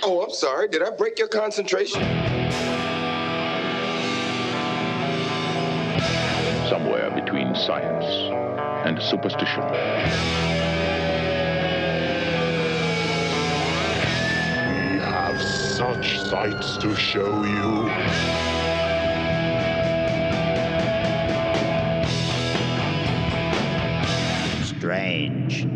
Oh, I'm sorry. Did I break your concentration? Somewhere between science and superstition. We have such sights to show you. Strange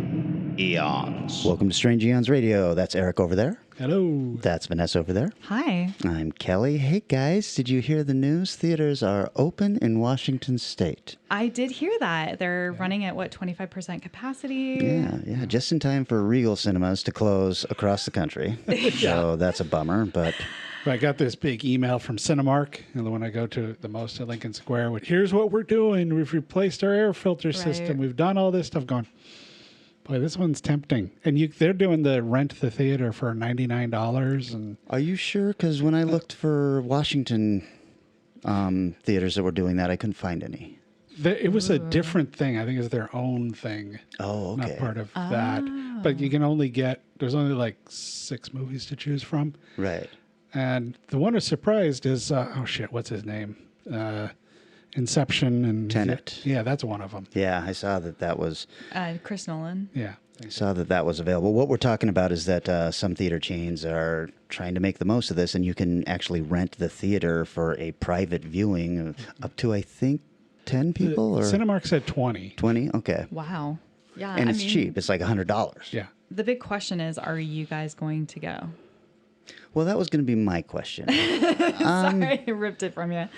Aeons. Welcome to Strange Aeons Radio. That's Eric over there. Hello. That's Vanessa over there. Hi. I'm Kelly. Hey guys, did you hear the news? Theaters are open in Washington State. I did hear that. They're running at, 25% capacity? Yeah, just in time for Regal cinemas to close across the country. So that's a bummer, but... I got this big email from Cinemark, and when I go to the most at Lincoln Square, with here's what we're doing. We've replaced our air filter system. We've done all this stuff. Going, boy, this one's tempting. And they're doing the rent the theater for $99. And are you sure? Because when I looked for Washington theaters that were doing that, I couldn't find any. It was a different thing. I think it's their own thing. Oh, okay. Not part of that. But you can only there's only like 6 movies to choose from. Right. And the one I was surprised is, what's his name? Inception and Tenet. Yeah, that's one of them. Yeah, I saw that was... Chris Nolan. Yeah. I saw that was available. What we're talking about is that some theater chains are trying to make the most of this, and you can actually rent the theater for a private viewing of up to, I think, 10 people? Or Cinemark said 20. 20? Okay. Wow. Yeah. And it's cheap. It's like $100. Yeah. The big question is, are you guys going to go? Well, that was going to be my question. Sorry, I ripped it from you.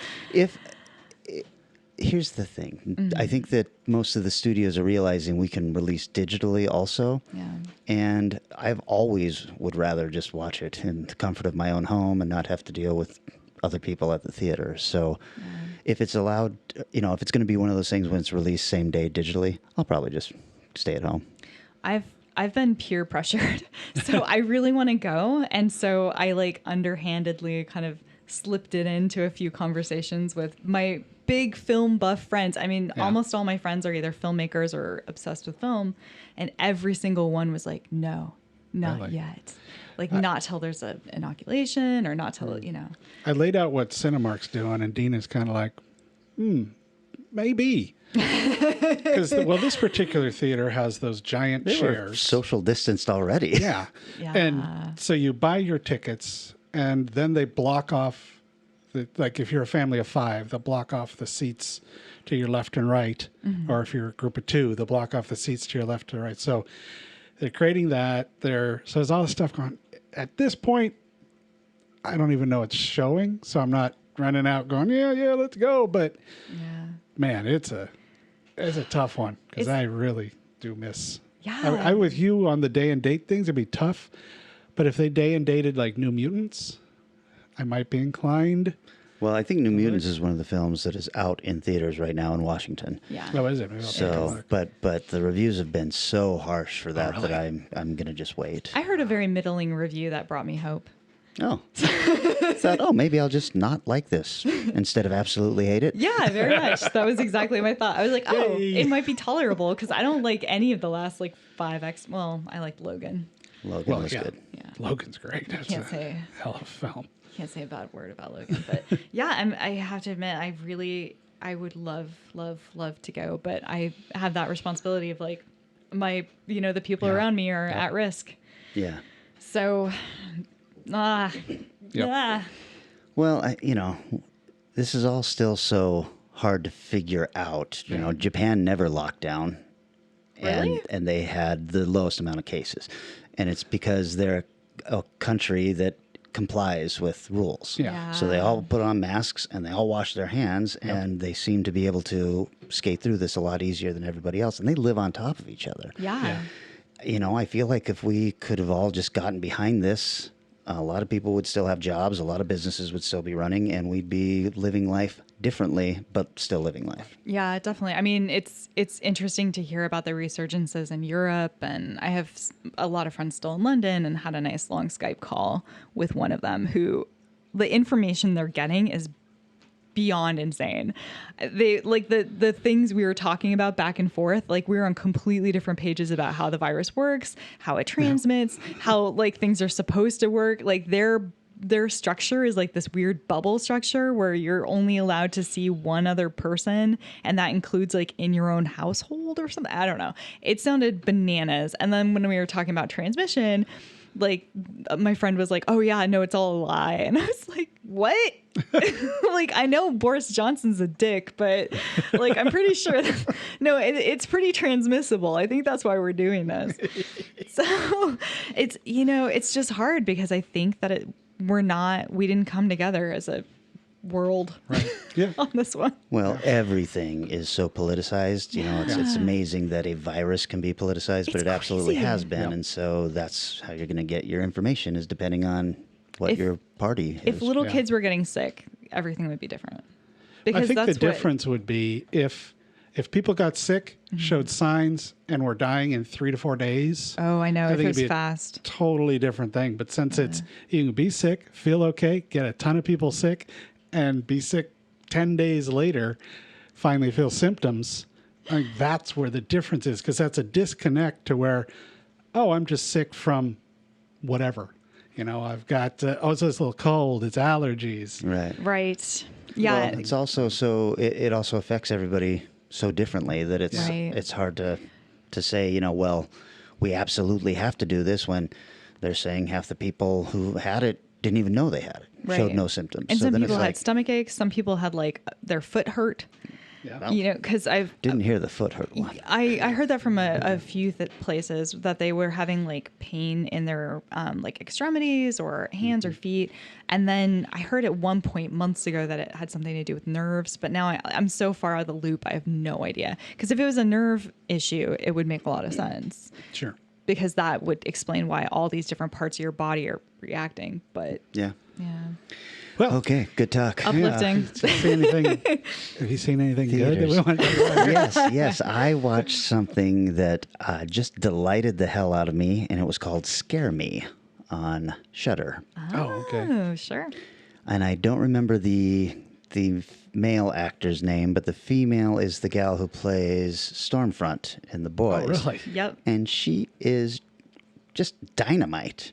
Here's the thing. Mm-hmm. I think that most of the studios are realizing we can release digitally also. Yeah. And I've always would rather just watch it in the comfort of my own home and not have to deal with other people at the theater. So if it's allowed, if it's going to be one of those things when it's released same day digitally, I'll probably just stay at home. I've been peer pressured, so I really want to go. And so I underhandedly kind of slipped it into a few conversations with my big film buff friends. I mean, almost all my friends are either filmmakers or obsessed with film. And every single one was like, no, not yet. Not till there's an inoculation or not till, I laid out what Cinemark's doing, and Dina's kind of like, maybe. Because, this particular theater has those giant They were chairs. social distanced already. Yeah. Yeah. And so you buy your tickets, and then they block off, if you're a family of 5, they'll block off the seats to your left and right. Mm-hmm. Or if you're a group of 2, they'll block off the seats to your left and right. So they're creating that. So there's all this stuff going. At this point, I don't even know it's showing, so I'm not running out going, yeah, let's go. But man, it's a tough one because I really do miss. Yeah. I with you on the day and date things, it'd be tough. But if they day and dated like New Mutants, I might be inclined. Well, I think New Mutants is one of the films that is out in theaters right now in Washington. Yeah. Oh, is it? So, but the reviews have been so harsh for that that I'm gonna just wait. I heard a very middling review that brought me hope. Oh, thought, maybe I'll just not like this instead of absolutely hate it. Yeah, very much. That was exactly my thought. I was like, it might be tolerable because I don't like any of the last 5X. Well, I liked Logan. Logan was good. Yeah. Logan's great. That's Can't a say. hell of a film. Can't say a bad word about Logan, but I have to admit, I would love to go, but I have that responsibility of the people around me are at risk. Yeah. So, Well, this is all still so hard to figure out. Japan never locked down, Really? and they had the lowest amount of cases, and it's because they're a country that complies with rules. Yeah. So they all put on masks and they all wash their hands, and they seem to be able to skate through this a lot easier than everybody else, and they live on top of each other. Yeah. I feel like if we could have all just gotten behind this, a lot of people would still have jobs, a lot of businesses would still be running, and we'd be living life differently, but still living life. Yeah, definitely. I mean, it's interesting to hear about the resurgences in Europe, and I have a lot of friends still in London and had a nice long Skype call with one of them who the information they're getting is beyond insane. They like the things we were talking about back and forth, like we were on completely different pages about how the virus works, how it transmits, how like things are supposed to work. Like their structure is like this weird bubble structure where you're only allowed to see one other person, and that includes like in your own household or something. I don't know. It sounded bananas. And then when we were talking about transmission, like my friend was like, "Oh yeah, no, it's all a lie." And I was like, "What?" Like, I know Boris Johnson's a dick, but like I'm pretty sure that, no, it's pretty transmissible. I think that's why we're doing this. So it's, you know, it's just hard because I think that we didn't come together as a world on this one. Well, everything is so politicized. You know, it's amazing that a virus can be politicized, but it absolutely crazy. has been. And so that's how you're going to get your information, is depending on what your party is. If little kids were getting sick, everything would be different. Because I think that's the difference would be if people got sick, showed signs, and were dying in 3 to 4 days. Oh, I know. If think it it'd was be a fast. Totally different thing. But since it's, you can be sick, feel okay, get a ton of people sick, and be sick 10 days later, finally feel symptoms. I think that's where the difference is, because that's a disconnect to where, oh, I'm just sick from whatever. You know, I've got, it's this little cold, it's allergies. Right. Right. Yeah. Well, it's also so it also affects everybody so differently that it's Right. it's hard to say, you know, well, we absolutely have to do this when they're saying half the people who had it didn't even know they had it, showed no symptoms. And so some then people it's had like, stomach aches. Some people had like their foot hurt. Yeah. You know, because didn't hear the foot hurt one. I heard that from a few places that they were having like pain in their like extremities or hands or feet. And then I heard at one point months ago that it had something to do with nerves. But now I'm so far out of the loop, I have no idea. Because if it was a nerve issue, it would make a lot of sense. Sure. Because that would explain why all these different parts of your body are reacting. But Yeah. yeah. Well, Okay, good talk. Uplifting. Have you seen anything good that we Theaters. want to talk about? yes. I watched something that just delighted the hell out of me, and it was called Scare Me on Shudder. Oh, okay. Oh, sure. And I don't remember the male actor's name, but the female is the gal who plays Stormfront in The Boys. Oh, really? Yep. And she is just dynamite.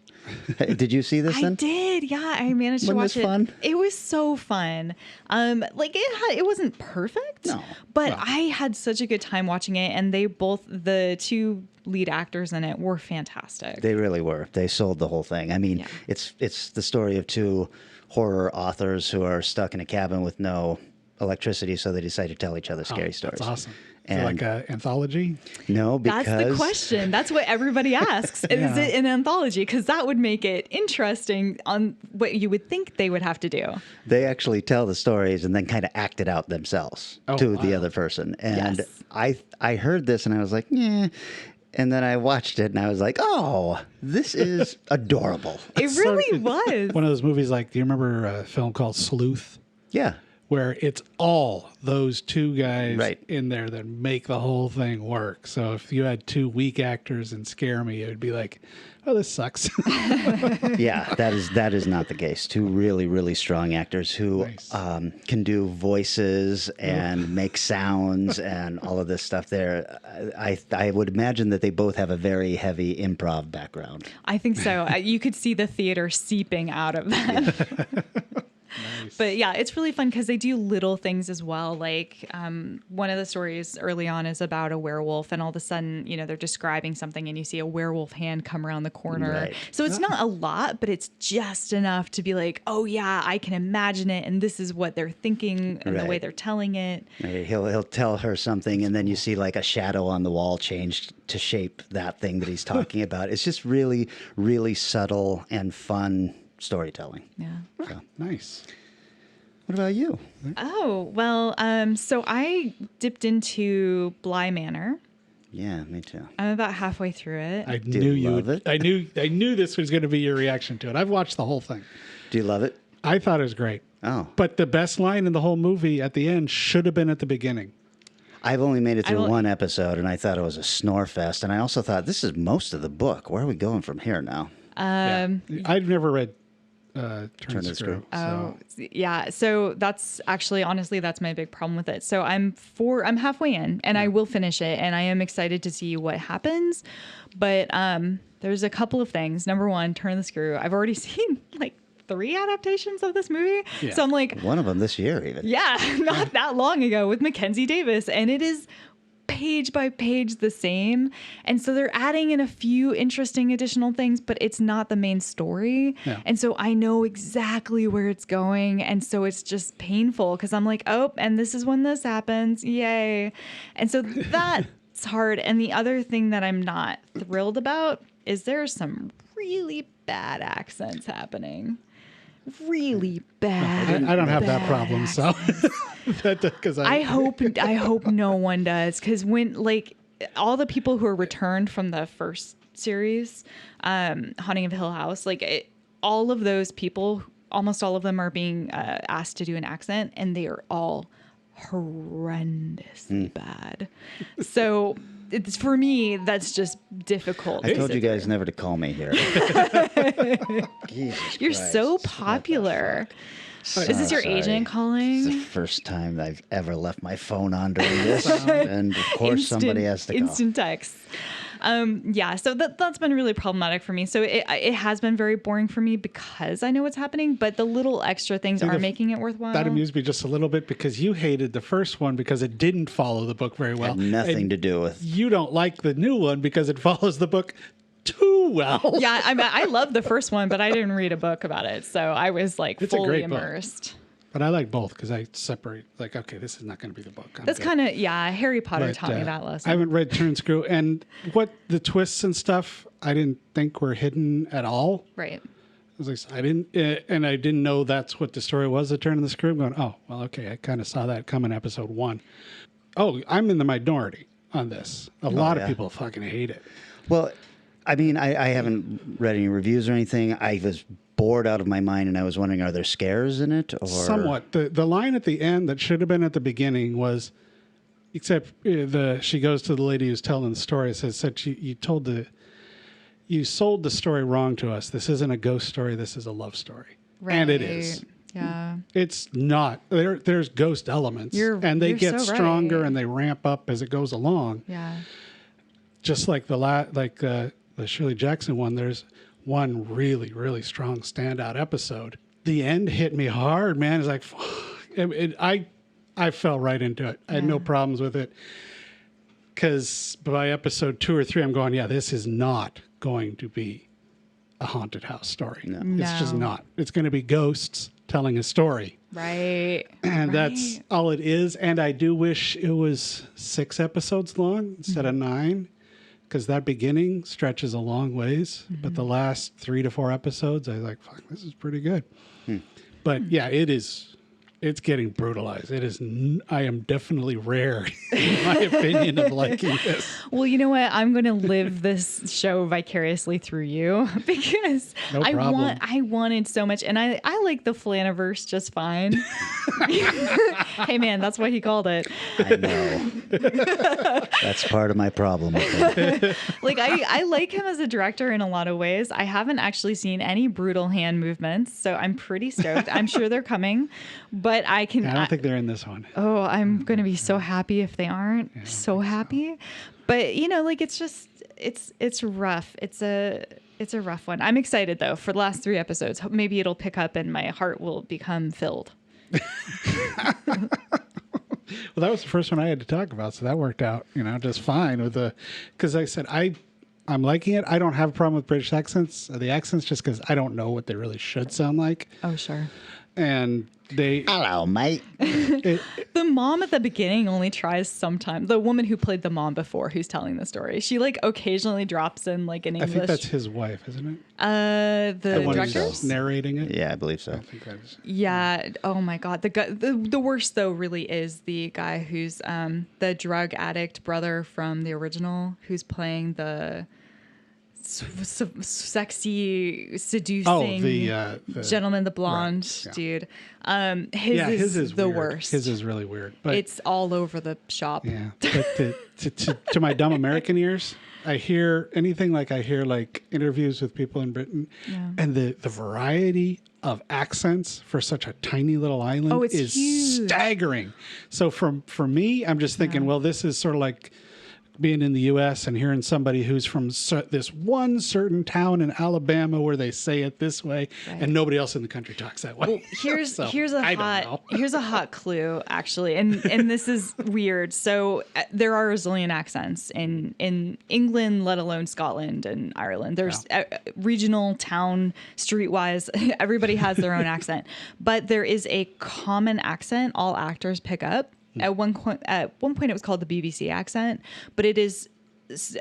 Did you see this I then? did. Yeah, I managed to Wasn't watch this it. fun? It was so fun. Like it wasn't perfect. No. But I had such a good time watching it, and the two lead actors in it were fantastic. They really were. They sold the whole thing. I mean, Yeah. it's the story of two horror authors who are stuck in a cabin with no electricity, so they decide to tell each other scary stories. That's awesome. So And like an anthology? no, because That's the question. That's what everybody asks. Is it an anthology? Because that would make it interesting on what you would think they would have to do. they actually tell the stories and then kind of act it out themselves to the other person. And Yes. I heard this and I was like, yeah. And then I watched it and I was like, oh, this is adorable. It really was. One of those movies like, do you remember a film called Sleuth? Yeah. Where it's all those two guys Right. in there that make the whole thing work. So if you had two weak actors in Scare Me, it would be like, oh, this sucks. Yeah, that is not the case. Two really, really strong actors who Nice. can do voices and make sounds and all of this stuff there. I would imagine that they both have a very heavy improv background. I think so. You could see the theater seeping out of them. But yeah, it's really fun because they do little things as well. Like one of the stories early on is about a werewolf, and all of a sudden, you know, they're describing something, and you see a werewolf hand come around the corner. Right. So it's not a lot, but it's just enough to be like, oh yeah, I can imagine it, and this is what they're thinking, and the way Right. they're telling it. He'll tell her something, and then you see like a shadow on the wall change to shape that thing that he's talking about. It's just really, really subtle and fun storytelling. Yeah. So, Nice. what about you? Oh well, so I dipped into Bly Manor. Yeah, me too. I'm about halfway through it. I Do knew you you love would. it? I knew this was going to be your reaction to it. I've watched the whole thing. Do you love it? I thought it was great. Oh, But the best line in the whole movie at the end should have been at the beginning. I've only made it through will- one episode, and I thought it was a snore fest. And I also thought this is most of the book. Where are we going from here now? I've never read Turn the Screw. Oh, yeah. So that's actually, honestly, that's my big problem with it. So I'm halfway in, and I will finish it, and I am excited to see what happens. But there's a couple of things. Number one, Turn the Screw. I've already seen like 3 adaptations of this movie. Yeah. So I'm like, One of them this year, even. yeah, not that long ago with Mackenzie Davis, and it is page by page the same. And so they're adding in a few interesting additional things, but it's not the main story. Yeah. And so I know exactly where it's going. And so it's just painful because I'm like, oh, and this is when this happens. Yay. And so that's hard. And the other thing that I'm not thrilled about is there's some really bad accents happening. Really bad. I don't have that problem, so because I hope no one does, because when like all the people who are returned from the first series, Haunting of Hill House, like all of those people, almost all of them are being asked to do an accent, and they are all horrendously bad. So it's, for me, that's just difficult. I told you guys never to call me here. Jesus You're Christ. so What the popular. fuck? Is this your Sorry. agent calling? It's the first time I've ever left my phone on during this, and of course somebody has to call. Instant text. Yeah, so that's been really problematic for me. So it has been very boring for me because I know what's happening, but the little extra things are making it worthwhile. That amused me just a little bit because you hated the first one because it didn't follow the book very well. Had nothing And to do with. you don't like the new one because it follows the book too well. Yeah, I love the first one, but I didn't read a book about it, so I was like It's a fully great book. immersed. But I like both because I separate, like, okay, this is not going to be the book. That's kind of, yeah, Harry Potter But, taught me that lesson. I haven't read Turn and Screw, and what the twists and stuff I didn't think were hidden at all. Right. I was like, I didn't know that's what the story was. The Turn and the Screw. I'm going, oh, well, okay, I kind of saw that come in episode 1. Oh, I'm in the minority on this. A lot of people fucking hate it. Well, I mean, I haven't read any reviews or anything. I was bored out of my mind, and I was wondering, are there scares in it? Or Somewhat. The line at the end that should have been at the beginning was, except she goes to the lady who's telling the story. It said you sold the story wrong to us. This isn't a ghost story. This is a love story, and it is. Yeah. It's not. There's ghost elements, and they you're get so stronger right. and they ramp up as it goes along. Yeah. Just like the Shirley Jackson one. There's one really, really strong standout episode. The end hit me hard, man. It's like, I fell right into it. I had no problems with it. Because by episode 2 or 3, I'm going, yeah, this is not going to be a haunted house story. No. It's just not. It's going to be ghosts telling a story. Right. And that's all it is. And I do wish it was 6 episodes long instead of 9. Because that beginning stretches a long ways, but the last 3 to 4 episodes, I was like, fuck, this is pretty good. But yeah, it's getting brutalized. I am definitely rare, in my opinion, of liking this. Well, you know what? I'm going to live this show vicariously through you because No problem. I wanted so much, and I like the Flaniverse just fine. Hey, man, that's what he called it. I know. That's part of my problem with it. Like I like him as a director in a lot of ways. I haven't actually seen any brutal hand movements, so I'm pretty stoked. I'm sure they're coming, but I don't think they're in this one. Oh, I'm going to be so happy if they aren't. So happy. But, you know, like it's just it's rough. It's a rough one. I'm excited though for the last 3 episodes. Maybe it'll pick up and my heart will become filled. Well, that was the first one I had to talk about, so that worked out, just fine with because I said I'm liking it. I don't have a problem with British accents, the accents, just because I don't know what they really should sound like. Oh, sure. And Hello, mate. The mom at the beginning only tries sometimes. The woman who played the mom before, who's telling the story, she like occasionally drops in like an I English. think that's his wife, isn't it? The one who's directors. narrating it. Yeah, I believe so. I think that is. Yeah. Oh my God. The worst though really is the guy who's the drug addict brother from the original, who's playing the sexy, seducing the gentleman, the blonde right, yeah. dude. his is the weird. worst. His is really weird. But It's all over the shop. yeah, but to my dumb American ears, I hear interviews with people in Britain, and the variety of accents for such a tiny little island it's is huge. staggering. So for me, I'm just thinking, well, this is sort of like being in the U.S. and hearing somebody who's from this one certain town in Alabama where they say it this way, and nobody else in the country talks that way. Well, here's a hot clue actually, and this is weird. So there are a zillion accents in England, let alone Scotland and Ireland. There's regional, town, streetwise, everybody has their own accent, but there is a common accent all actors pick up. At one point, it was called the BBC accent, but it is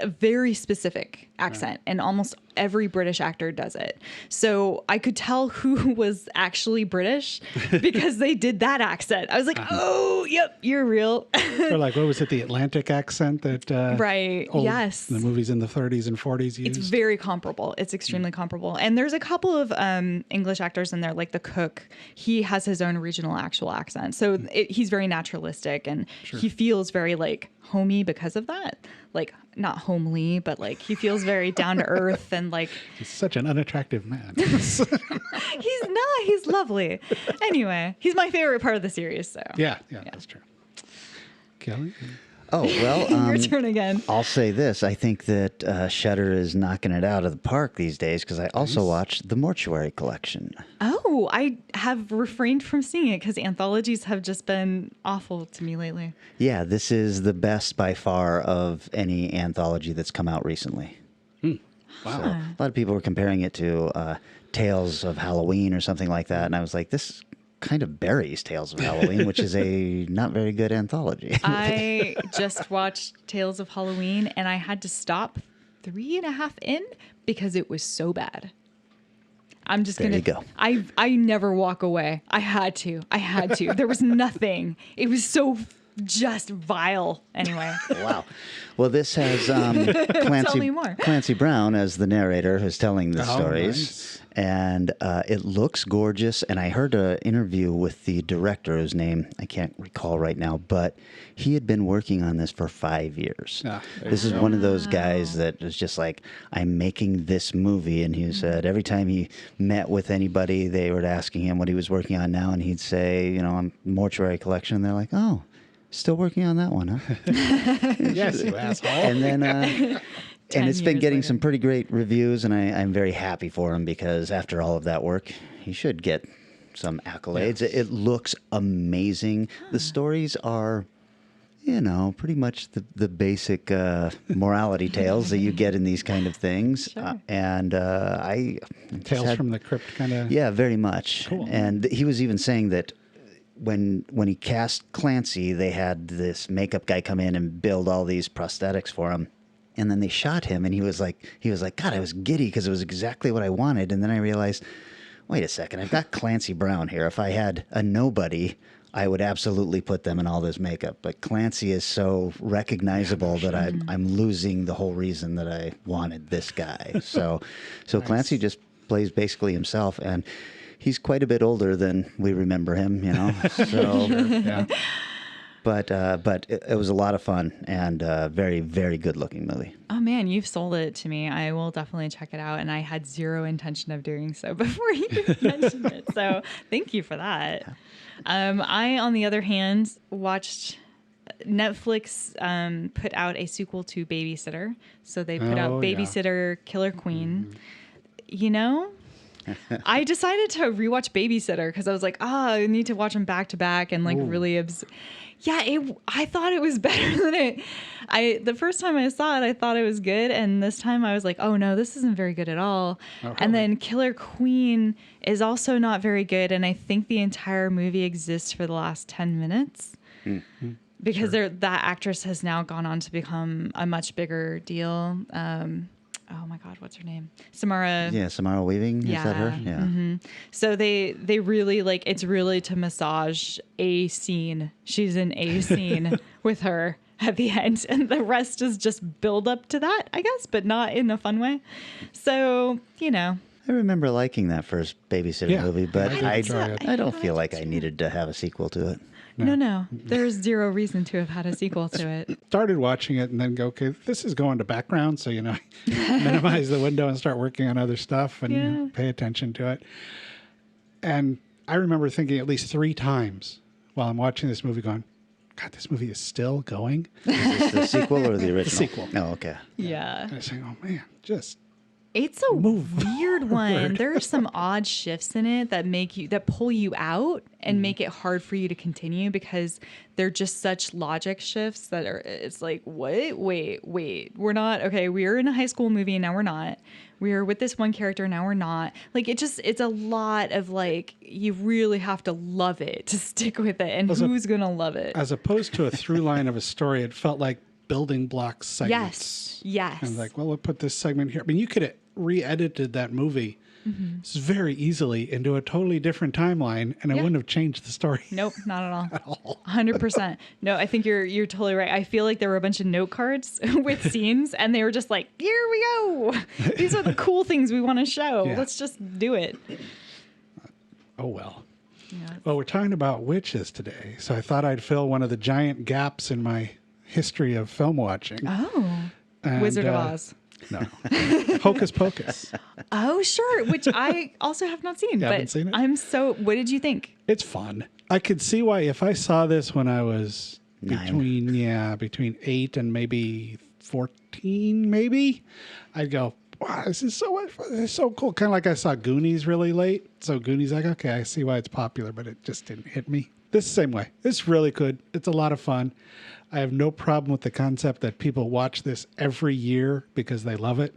a very specific accent, and almost every British actor does it. So I could tell who was actually British because they did that accent. I was like, oh, yep, you're real. Or like, what was it, the Atlantic accent that right? Yes, the movies in the 30s and 40s used? It's very comparable. It's extremely comparable. And there's a couple of English actors in there, like the cook. He has his own regional actual accent. So he's very naturalistic, and he feels very like homey because of that. Like not homely, but like he feels very down to earth and like He's such an unattractive man. he's not. He's lovely. Anyway, he's my favorite part of the series. So Yeah, that's true. Kelly? Oh, well, your turn again. I'll say this. I think that Shudder is knocking it out of the park these days because I also watched the Mortuary Collection. Oh, I have refrained from seeing it because anthologies have just been awful to me lately. Yeah, this is the best by far of any anthology that's come out recently. Wow. So, a lot of people were comparing it to Tales of Halloween or something like that, and I was like, this kind of buries Tales of Halloween, which is a not very good anthology. I just watched Tales of Halloween, and I had to stop 3.5 in because it was so bad. I'm just There gonna. you go. I never walk away. I had to. There was nothing. It was so just vile. Anyway. Wow. Well, this has Tell me more. Clancy Brown as the narrator who's telling the Oh, stories. nice. And it looks gorgeous. And I heard an interview with the director, whose name I can't recall right now, but he had been working on this for 5 years. This is one of those guys that was just like, I'm making this movie. And he said every time he met with anybody, they were asking him what he was working on now. And he'd say, on Mortuary Collection. And they're like, oh, still working on that one, huh? Yes, you asshole. And then, and it's been years getting later. some pretty great reviews, and I'm very happy for him because after all of that work, he should get some accolades. It looks amazing. The stories are, pretty much the basic morality tales that you get in these kind of things. Sure. And I Tales from the Crypt kind of. yeah, very much. Cool. And he was even saying that when he cast Clancy, they had this makeup guy come in and build all these prosthetics for him. And then they shot him, and he was like, God, I was giddy because it was exactly what I wanted. And then I realized, wait a second, I've got Clancy Brown here. If I had a nobody, I would absolutely put them in all this makeup. But Clancy is so recognizable that I'm losing the whole reason that I wanted this guy. So Clancy just plays basically himself, and he's quite a bit older than we remember him, So. Yeah. But it was a lot of fun and a very, very good looking movie. Oh man, you've sold it to me. I will definitely check it out, and I had zero intention of doing so before you mentioned it. So thank you for that. I, on the other hand, watched Netflix put out a sequel to Babysitter. So they put out Babysitter Killer Queen. I decided to rewatch Babysitter because I was like, I need to watch them back to back and like really I thought it was better than it. The first time I saw it, I thought it was good, and this time I was like, oh no, this isn't very good at all. And then Killer Queen is also not very good, and I think the entire movie exists for the last 10 minutes. Because that actress has now gone on to become a much bigger deal. Oh my God, what's her name? Samara. Yeah, Samara Weaving. Is that her? Yeah. Mm-hmm. So they really it's really to massage a scene. She's in a scene with her. at the end, and the rest is just build up to that, I guess, but not in a fun way. So, I remember liking that first Babysitter movie, but I did enjoy it. I don't feel like I needed to have a sequel to it. No. There's zero reason to have had a sequel to it. Started watching it and then go, okay, this is going to background. So, minimize the window and start working on other stuff and pay attention to it. And I remember thinking at least 3 times while I'm watching this movie going, God, this movie is still going. Is this the sequel or the original? The sequel. Oh, okay. Yeah. And I was saying, oh man, just It's a weird one. There are some odd shifts in it that pull you out and make it hard for you to continue because they're just such logic shifts that it's like, what? Wait. We're not, okay, we're in a high school movie and now we're not. We're with this one character, now we're not. Like, it's a lot of like, you really have to love it to stick with it. And who's going to love it? as opposed to a through line of a story, it felt like building block segments. Yes. And like, well, we'll put this segment here. I mean, you could have re-edited that movie very easily into a totally different timeline, and it wouldn't have changed the story. Nope, not at all. 100%. No, I think you're totally right. I feel like there were a bunch of note cards with scenes, and they were just like, here we go. These are the cool things we want to show. Yeah. Let's just do it. Oh, well. Yeah. Well, we're talking about witches today, so I thought I'd fill one of the giant gaps in my history of film watching. Oh, And, Wizard of Oz. No. Hocus Pocus. Oh, sure. Which I also have not seen. You but haven't seen it? What did you think? It's fun. I could see why if I saw this when I was 9. between 8 and maybe 14, maybe, I'd go, wow, this is so much fun. This is so cool. Kind of like I saw Goonies really late. So Goonies, like, okay, I see why it's popular, but it just didn't hit me. This same way. It's really good. It's a lot of fun. I have no problem with the concept that people watch this every year because they love it.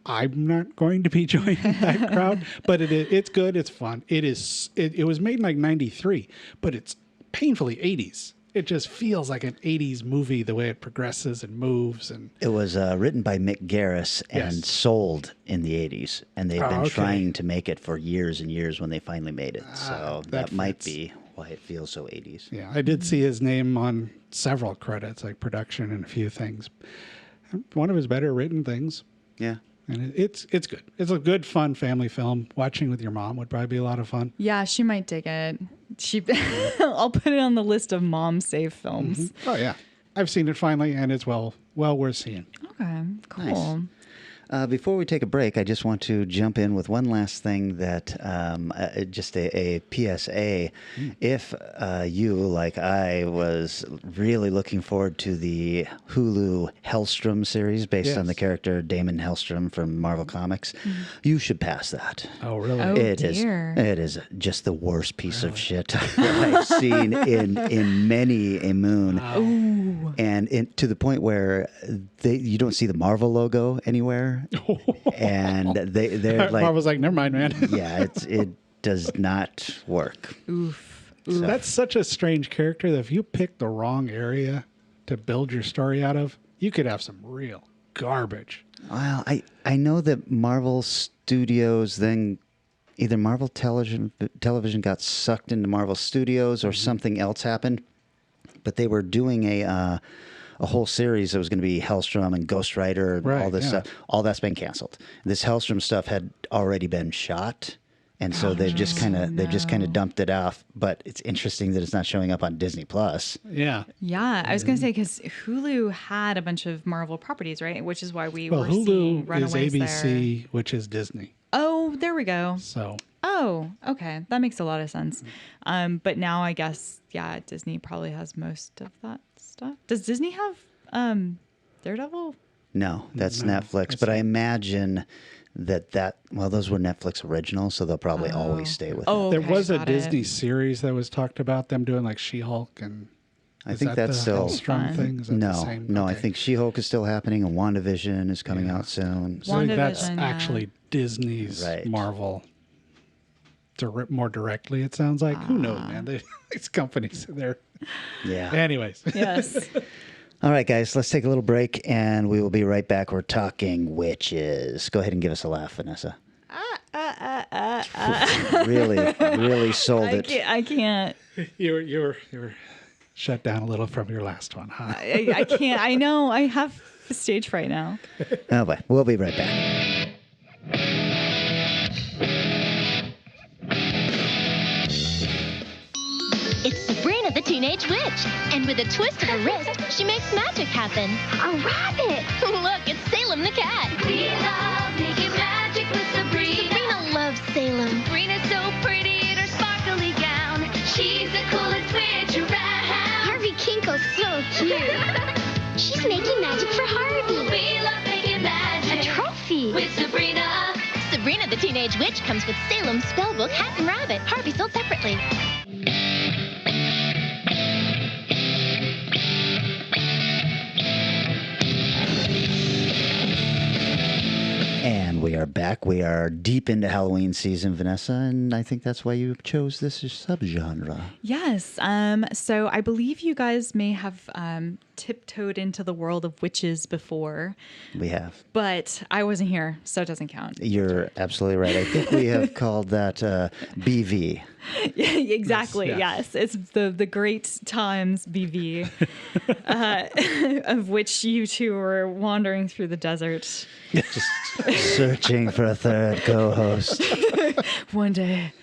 I'm not going to be joining that crowd, but it's good. It's fun. It was made in like 93, but it's painfully 80s. It just feels like an 80s movie, the way it progresses and moves. And It was written by Mick Garris and Yes. sold in the 80s, and they've been okay. trying to make it for years and years when they finally made it. So that that might fits. be why it feels so 80s. yeah, I did see his name on several credits, like production and a few things. One of his better written things. Yeah. And it's good. It's a good, fun family film. Watching with your mom would probably be a lot of fun. Yeah, she might dig it. I'll put it on the list of mom safe films. Oh, yeah. I've seen it finally, and it's well worth seeing. Okay, cool. Before we take a break, I just want to jump in with one last thing that just a PSA. If you, like I, was really looking forward to the Hulu Hellstrom series based on Yes. the character Damon Hellstrom from Marvel Comics, you should pass that. Oh, really? Oh, It is. dear. It is just the worst piece of shit that I've seen in many a moon. Ooh. And to the point where you don't see the Marvel logo anywhere, and they're like, Marvel's like, never mind, man. yeah, it does not work. Oof. So- That's such a strange character that if you pick the wrong area to build your story out of, you could have some real garbage. Well, I know that Marvel Studios then either Marvel television got sucked into Marvel Studios or something else happened, but they were doing a whole series that was going to be Hellstrom and Ghost Rider and Right, all this yeah. stuff. All that's been canceled. This Hellstrom stuff had already been shot, and so they've just kind of dumped it off. But it's interesting that it's not showing up on Disney Plus. Yeah. Yeah, I was going to say because Hulu had a bunch of Marvel properties, right? Which is why we Well, were seeing Hulu is Runaways ABC, there. which is Disney. Oh, there we go. So Oh, okay. That makes a lot of sense. But now I guess, yeah, Disney probably has most of that stuff. Does Disney have Daredevil? No, that's No, Netflix. that's But I imagine that well, those were Netflix originals, so they'll probably always stay with it. Oh, there okay, was a got Disney it. series that was talked about them doing like She-Hulk and I is think that that's the still Hellstrom Fun. thing? Is that the no, same? no. I Okay. think She-Hulk is still happening, and WandaVision is coming out soon. So I think that's WandaVision, yeah. actually Disney's Right. Marvel. More directly, it sounds like. Who knows, man? These companies, they're. Yeah. Anyways. Yes. All right, guys, let's take a little break, and we will be right back. We're talking witches. Go ahead and give us a laugh, Vanessa. Really sold it. I can't. You were shut down a little from your last one, huh? I can't. I know. I have stage fright now. Oh boy, we'll be right back. It's Sabrina the Teenage Witch. And with a twist of her wrist, she makes magic happen. A rabbit! Look, it's Salem the cat. We love making magic with Sabrina. Sabrina loves Salem. Sabrina's so pretty in her sparkly gown. She's the coolest witch around. Harvey Kinko's so cute. She's making magic for Harvey. We love making magic. A trophy. With Sabrina. Sabrina the Teenage Witch comes with Salem's spellbook, hat, and rabbit. Harvey sold separately. And we are back. We are deep into Halloween season, Vanessa, and I think that's why you chose this subgenre. Yes. So I believe you guys may have tiptoed into the world of witches before. We have. But I wasn't here, so it doesn't count. You're absolutely right. I think we have called that BV. Yeah, exactly. Yes. Yes. It's the great times BV, of which you two were wandering through the desert. Just searching for a third co-host. One day,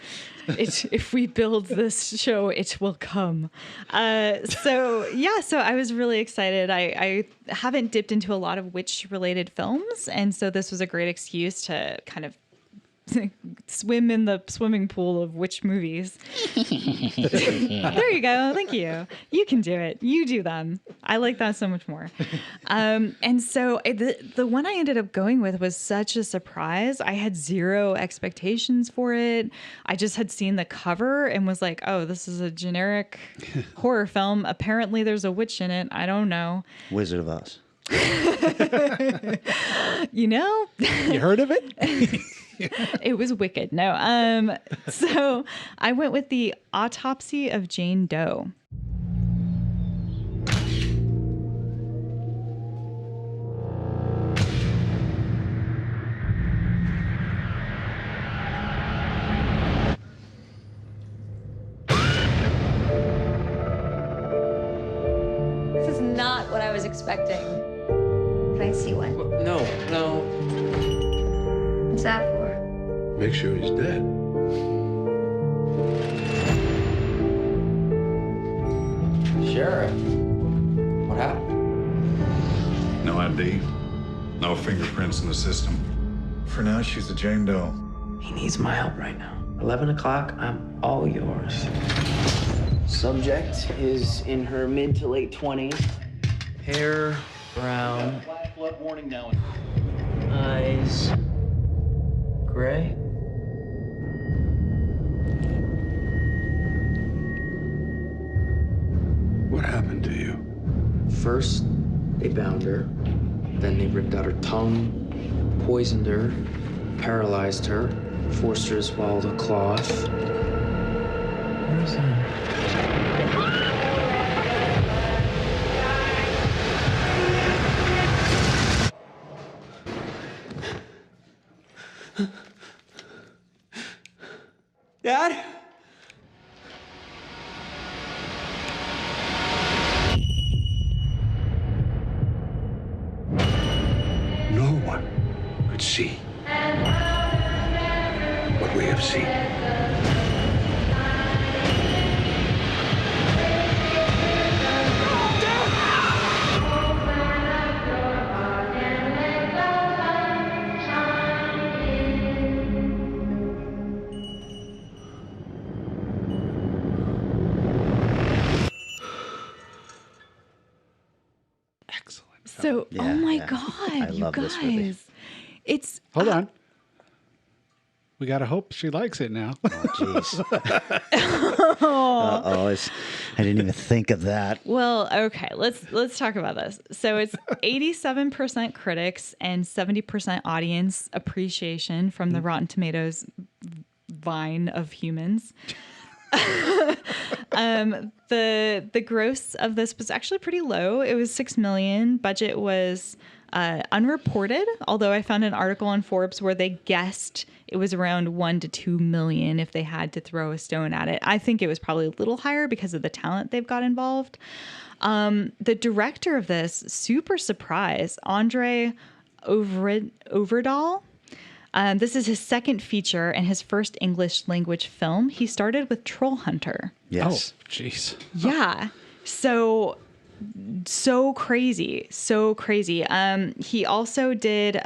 if we build this show, it will come. So I was really excited. I haven't dipped into a lot of witch-related films, and so this was a great excuse to kind of swim in the swimming pool of witch movies. There you go. Thank you. You can do it. You do them. I like that so much more. And so the one I ended up going with was such a surprise. I had zero expectations for it. I just had seen the cover and was like, oh, this is a generic horror film. Apparently there's a witch in it. I don't know. Wizard of Oz. You know? You heard of it? It was wicked. No. So I went with the Autopsy of Jane Doe. This is not what I was expecting. Can I see one? No. What's that for? Make sure he's dead. Sheriff. What happened? No ID. No fingerprints in the system. For now, she's a Jane Doe. He needs my help right now. 11 o'clock, I'm all yours. Subject is in her mid to late 20s. Hair brown. Flash flood warning now. Eyes gray. What happened to you? First, they bound her. Then they ripped out her tongue, poisoned her, paralyzed her, forced her to swallow the cloth. What is that? Dad? No one could see what we have seen. Excellent. So, Yeah, oh my yeah. God, I you love this movie. guys. It's Hold on. We got to hope she likes it now. Oh, jeez. Uh-oh. I didn't even think of that. well, okay, let's talk about this. So it's 87% critics and 70% audience appreciation from the Rotten Tomatoes vine of humans. The gross of this was actually pretty low. It was $6 million. Budget was Unreported, although I found an article on Forbes where they guessed it was around 1 to 2 million if they had to throw a stone at it. I think it was probably a little higher because of the talent they've got involved. The director of this, super surprised, Andre Overdahl. This is his second feature and his first English language film. He started with Troll Hunter. Yes. Oh, jeez. Yeah. So crazy. So crazy. He also did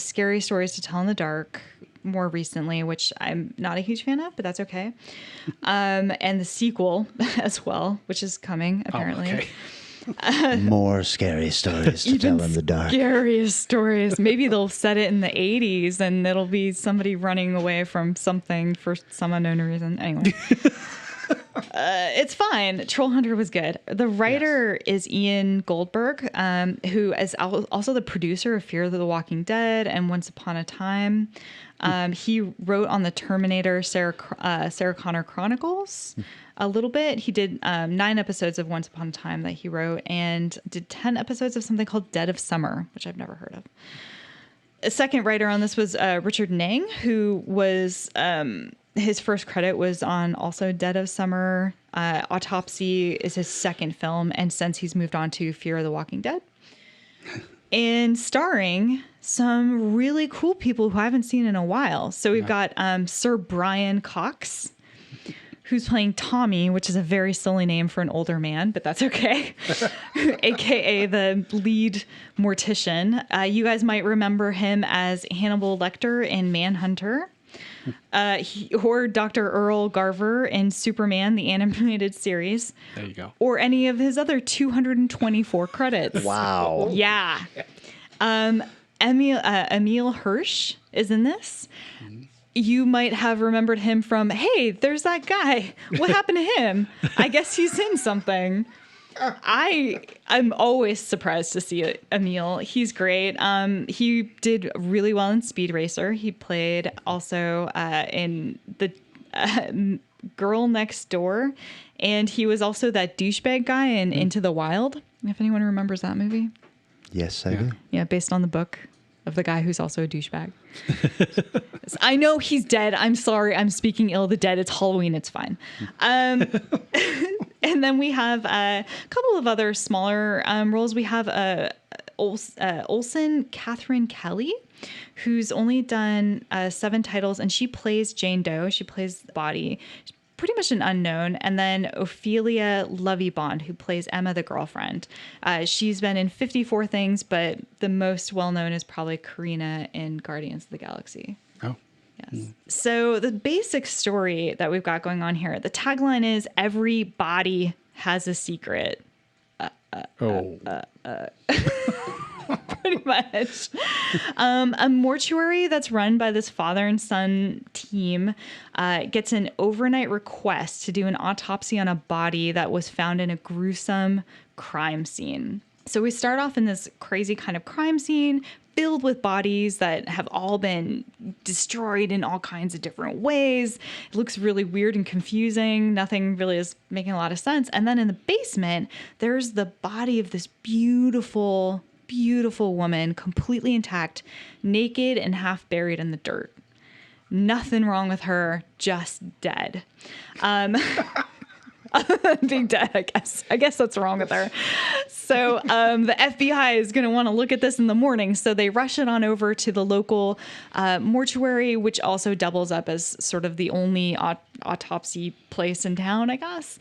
Scary Stories to Tell in the Dark more recently, which I'm not a huge fan of, but that's okay. And the sequel as well, which is coming apparently. Oh, okay. More scary stories to tell in the dark. Scariest stories. Maybe they'll set it in the 80s and it'll be somebody running away from something for some unknown reason. Anyway. It's fine. Troll Hunter was good. The writer is Ian Goldberg, who is also the producer of Fear of the Walking Dead and Once Upon a Time. He wrote on the Terminator Sarah Connor Chronicles a little bit. He did 9 episodes of Once Upon a Time that he wrote and did 10 episodes of something called Dead of Summer, which I've never heard of. A second writer on this was Richard Nang, who was... his first credit was on also Dead of Summer. Autopsy is his second film, and since he's moved on to Fear of the Walking Dead. And starring some really cool people who I haven't seen in a while. So we've got Sir Brian Cox, who's playing Tommy, which is a very silly name for an older man, but that's okay. AKA the lead mortician. You guys might remember him as Hannibal Lecter in Manhunter. Or Dr. Earl Garver in Superman, the animated series. There you go. Or any of his other 224 credits. Wow. Yeah. Emil Hirsch is in this. You might have remembered him from, hey, there's that guy. What happened to him? I guess he's in something. I'm always surprised to see Emil. He's great. He did really well in Speed Racer. He played also in the Girl Next Door, and he was also that douchebag guy in Into the Wild. If anyone remembers that movie. Yes, I do. Yeah, based on the book of the guy who's also a douchebag. I know he's dead. I'm sorry. I'm speaking ill of the dead. It's Halloween. It's fine. And then we have a couple of other smaller roles. We have Olsen Catherine Kelly, who's only done 7 titles, and she plays Jane Doe. She plays the body. She's pretty much an unknown. And then Ophelia Lovey-Bond, who plays Emma, the girlfriend. She's been in 54 things, but the most well-known is probably Karina in Guardians of the Galaxy. Oh. Yes. So the basic story that we've got going on here, the tagline is every body has a secret. Pretty much. A mortuary that's run by this father and son team gets an overnight request to do an autopsy on a body that was found in a gruesome crime scene. So we start off in this crazy kind of crime scene filled with bodies that have all been destroyed in all kinds of different ways. It looks really weird and confusing. Nothing really is making a lot of sense. And then in the basement, there's the body of this beautiful, beautiful woman, completely intact, naked and half buried in the dirt. Nothing wrong with her, just dead. Being dead, I guess. I guess that's wrong with her. So the FBI is going to want to look at this in the morning. So they rush it on over to the local mortuary, which also doubles up as sort of the only autopsy place in town, I guess.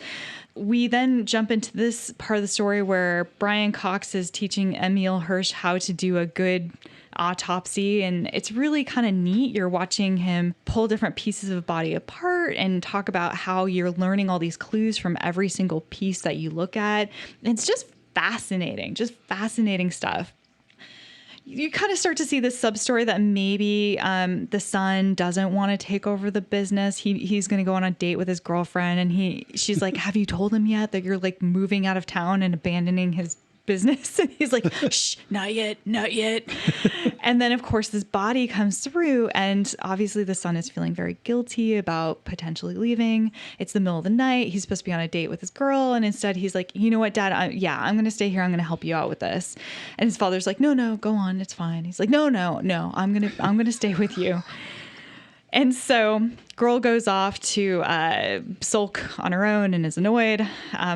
We then jump into this part of the story where Brian Cox is teaching Emil Hirsch how to do a good autopsy, and it's really kind of neat. You're watching him pull different pieces of body apart and talk about how you're learning all these clues from every single piece that you look at. It's just fascinating stuff. You kind of start to see this sub-story that maybe the son doesn't want to take over the business. He's going to go on a date with his girlfriend, and she's like, have you told him yet that you're like moving out of town and abandoning his business. And he's like, shh, not yet, not yet. And then, of course, this body comes through, and obviously the son is feeling very guilty about potentially leaving. It's the middle of the night. He's supposed to be on a date with his girl, and instead he's like, you know what, Dad? I'm going to stay here. I'm going to help you out with this. And his father's like, no, go on. It's fine. He's like, no, I'm going to stay with you. And so girl goes off to sulk on her own and is annoyed.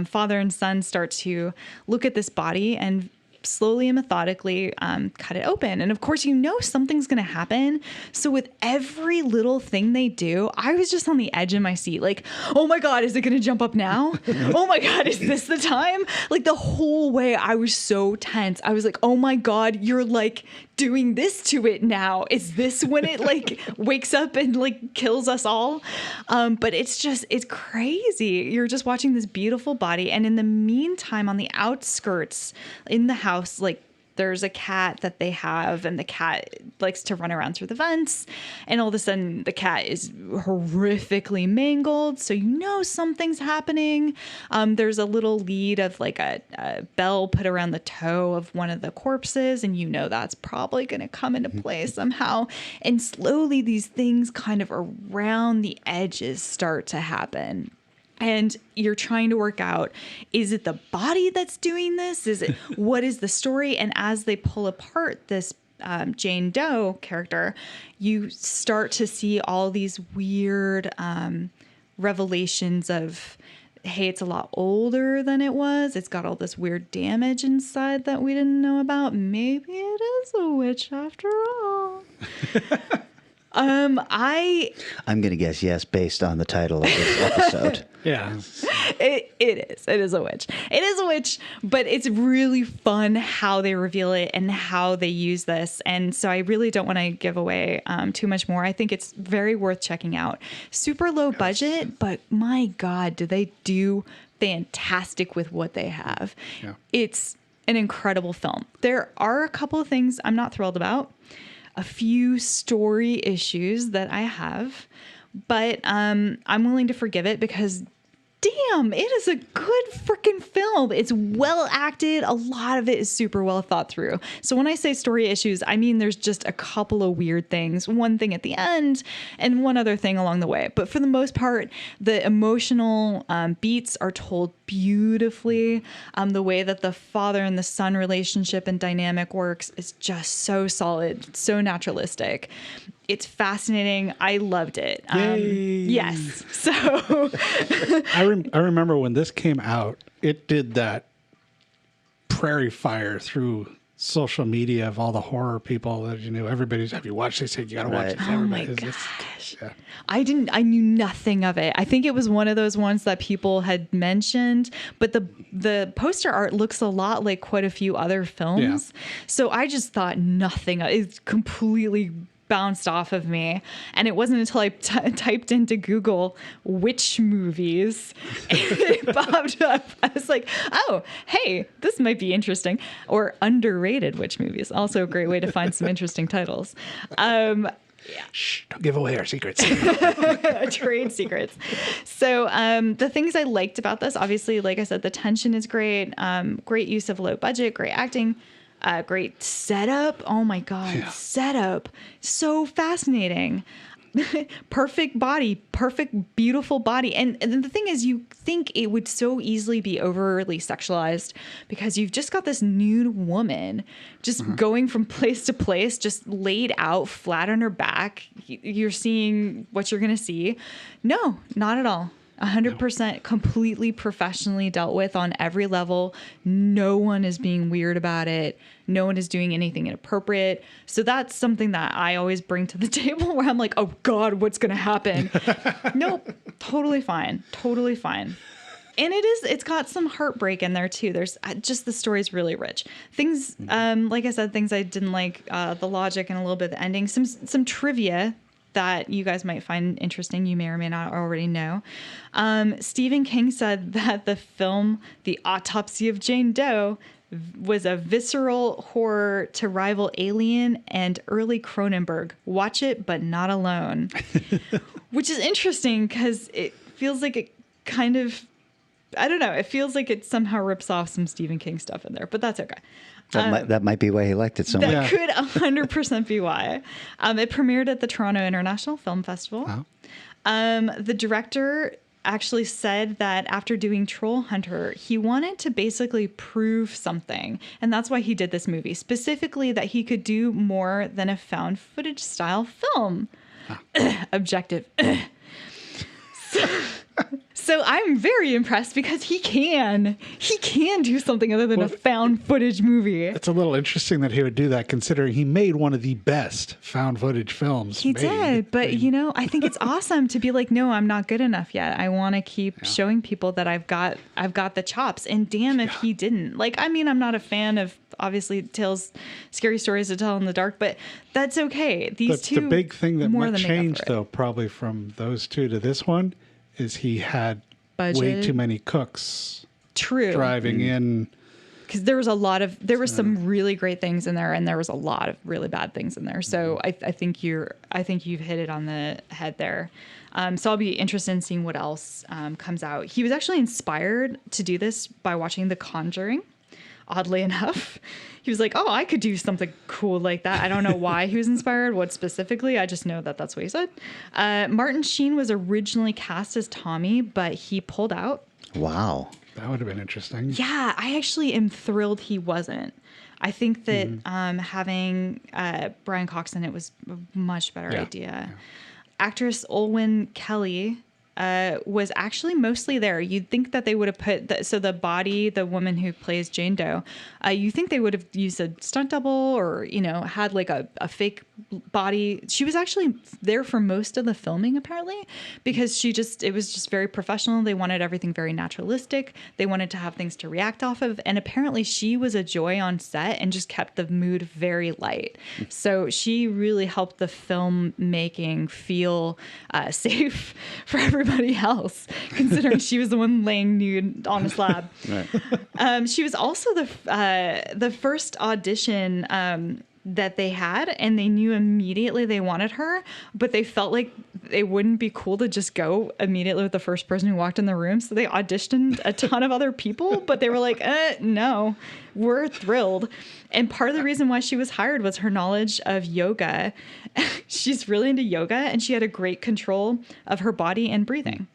Father and son start to look at this body and slowly and methodically cut it open. And of course, something's going to happen. So with every little thing they do, I was just on the edge of my seat. Like, oh my God, is it going to jump up now? Oh my God, is this the time? Like the whole way I was so tense. I was like, oh my God, you're like doing this to it now. Is this when it like wakes up and like kills us all? But it's crazy. You're just watching this beautiful body. And in the meantime, on the outskirts in the house, like there's a cat that they have, and the cat likes to run around through the vents, and all of a sudden the cat is horrifically mangled. So something's happening. There's a little lead of like a bell put around the toe of one of the corpses, and that's probably going to come into play somehow. And slowly these things kind of around the edges start to happen. And you're trying to work out, is it the body that's doing this? What is the story? And as they pull apart this Jane Doe character, you start to see all these weird revelations of, hey, it's a lot older than it was. It's got all this weird damage inside that we didn't know about. Maybe it is a witch after all. I'm going to guess yes based on the title of this episode. Yeah. It is. It is a witch. It is a witch, but it's really fun how they reveal it and how they use this. And so I really don't want to give away too much more. I think it's very worth checking out. Super low budget, but my God, do they do fantastic with what they have. Yeah. It's an incredible film. There are a couple of things I'm not thrilled about. A few story issues that I have, but I'm willing to forgive it because damn, it is a good freaking film. It's well acted. A lot of it is super well thought through. So when I say story issues, I mean there's just a couple of weird things, one thing at the end and one other thing along the way. But for the most part, the emotional beats are told beautifully. The way that the father and the son relationship and dynamic works is just so solid, so naturalistic. It's fascinating. I loved it. Yes. So I remember when this came out, it did that prairie fire through social media of all the horror people that everybody's, have you watched this? You got to watch this. Oh my gosh. Yeah. I knew nothing of it. I think it was one of those ones that people had mentioned, but the poster art looks a lot like quite a few other films. Yeah. So I just thought nothing. It's completely bounced off of me, and it wasn't until I typed into Google witch movies and it popped up. I was like, oh, hey, this might be interesting. Or underrated witch movies, also a great way to find some interesting titles. Yeah. Shh, don't give away our secrets. Trade secrets. So the things I liked about this, obviously, like I said, the tension is great. Great use of low budget, great acting. Great setup. Oh my God. Yeah. Setup. So fascinating. Perfect body, perfect, beautiful body. And the thing is, you think it would so easily be overly sexualized because you've just got this nude woman just going from place to place, just laid out flat on her back. You're seeing what you're going to see. No, not at all. 100% completely professionally dealt with on every level. No one is being weird about it. No one is doing anything inappropriate. So that's something that I always bring to the table where I'm like, oh God, what's going to happen? Nope. Totally fine. Totally fine. And it's got some heartbreak in there too. There's just, the story's really rich. Things, like I said, things I didn't like, the logic and a little bit of the ending, some trivia that you guys might find interesting, you may or may not already know. Stephen King said that the film, The Autopsy of Jane Doe, was a visceral horror to rival Alien and early Cronenberg. Watch it, but not alone. Which is interesting because it feels like it kind of I don't know. It feels like it somehow rips off some Stephen King stuff in there, but that's okay. That might be why he liked it so much. That could 100% be why. It premiered at the Toronto International Film Festival. Wow. The director actually said that after doing Troll Hunter, he wanted to basically prove something. And that's why he did this movie, specifically that he could do more than a found footage style film. Objective. So I'm very impressed because he can do something other than a found footage movie. It's a little interesting that he would do that, considering he made one of the best found footage films. He did, but I think it's awesome to be like, no, I'm not good enough yet. I want to keep showing people that I've got the chops. And damn if he didn't. Like, I mean, I'm not a fan of obviously scary stories to tell in the dark, but that's okay. The big thing that might change though, probably from those two to this one, is he had way too many cooks. True. Driving in. Because there were some really great things in there, and there was a lot of really bad things in there. So I think you've hit it on the head there. So I'll be interested in seeing what else comes out. He was actually inspired to do this by watching The Conjuring. Oddly enough, he was like, "Oh, I could do something cool like that." I don't know why he was inspired, what specifically. I just know that that's what he said. Martin Sheen was originally cast as Tommy, but he pulled out. Wow. That would have been interesting. Yeah, I actually am thrilled he wasn't. I think that having Brian Cox in it was a much better idea. Yeah. Actress Olwen Kelly was actually mostly there. You'd think that they would have put the woman who plays Jane Doe, you think they would have used a stunt double or, had like a fake body. She was actually there for most of the filming apparently, because it was just very professional. They wanted everything very naturalistic. They wanted to have things to react off of. And apparently she was a joy on set and just kept the mood very light. So she really helped the filmmaking feel safe for everybody else, considering she was the one laying nude on a slab. Right. She was also the first audition that they had, and they knew immediately they wanted her, but they felt like it wouldn't be cool to just go immediately with the first person who walked in the room. So they auditioned a ton of other people, but they were like, no, we're thrilled. And part of the reason why she was hired was her knowledge of yoga. She's really into yoga, and she had a great control of her body and breathing.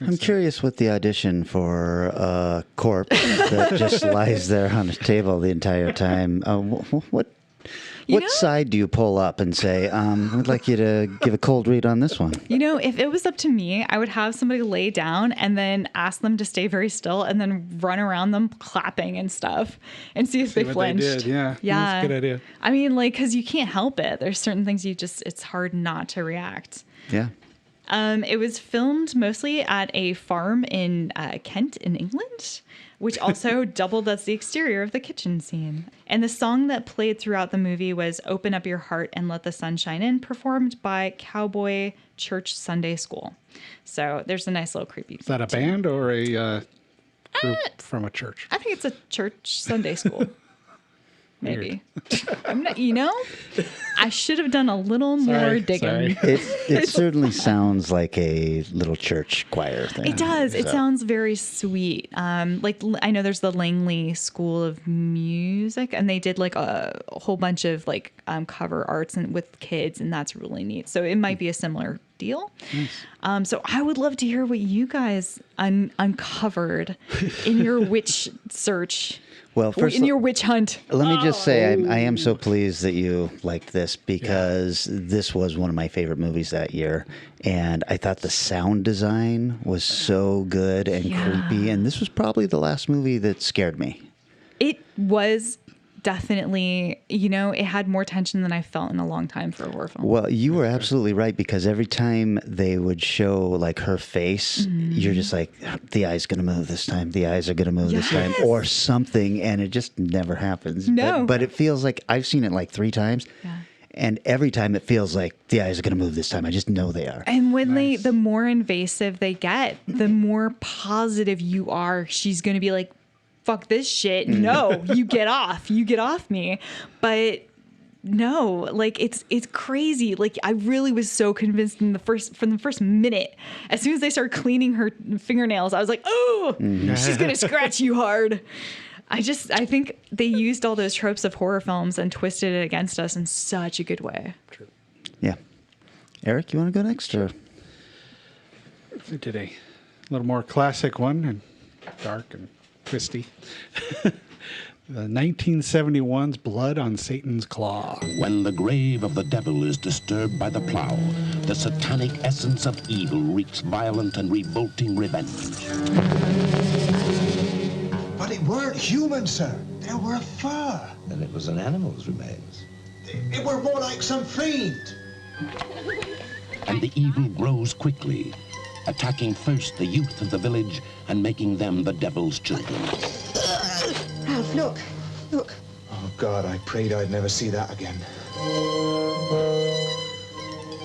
I'm curious what the audition for a corpse that just lies there on a table the entire time. What side do you pull up and say, I'd like you to give a cold read on this one? If it was up to me, I would have somebody lay down and then ask them to stay very still and then run around them clapping and stuff and see if they flinched. They did. Yeah. That's a good idea. I mean, because you can't help it. There's certain things it's hard not to react. Yeah. It was filmed mostly at a farm in Kent in England, which also doubled as the exterior of the kitchen scene. And the song that played throughout the movie was Open Up Your Heart and Let the Sun Shine In, performed by Cowboy Church Sunday School. So there's a nice little creepy. Is that a band or a group from a church? I think it's a church Sunday school. Maybe. I'm not, I should have done a little more digging. It certainly sounds like a little church choir thing. It does. So. It sounds very sweet. Like I know there's the Langley School of Music, and they did like a whole bunch of like cover arts and with kids, and that's really neat. So it might be a similar deal. Nice. So I would love to hear what you guys uncovered in your witch search. Well, first, in your witch hunt. Let me just say, I am so pleased that you liked this, because this was one of my favorite movies that year. And I thought the sound design was so good and creepy. And this was probably the last movie that scared me. It was definitely, it had more tension than I felt in a long time for a horror film. Well, you were absolutely right, because every time they would show like her face, you're just like, the eye's going to move this time. The eyes are going to move this time or something. And it just never happens. No. But it feels like I've seen it like 3 times. Yeah. And every time it feels like the eyes are going to move this time. I just know they are. And when the more invasive they get, the more positive you are. She's going to be like, fuck this shit. No, you get off. You get off me. But no, like it's crazy. Like I really was so convinced from the first minute. As soon as they started cleaning her fingernails, I was like, oh, she's gonna scratch you hard. I think they used all those tropes of horror films and twisted it against us in such a good way. True. Yeah. Eric, you want to go next? Or? We did a little more classic one and dark and twisty. The 1971's Blood on Satan's Claw. When the grave of the devil is disturbed by the plow, the satanic essence of evil wreaks violent and revolting revenge. But it weren't human, sir. They were fur. Then it was an animal's remains. It were more like some fiend. And the evil grows quickly, attacking first the youth of the village and making them the devil's children. Ralph, look. Look. Oh, God, I prayed I'd never see that again.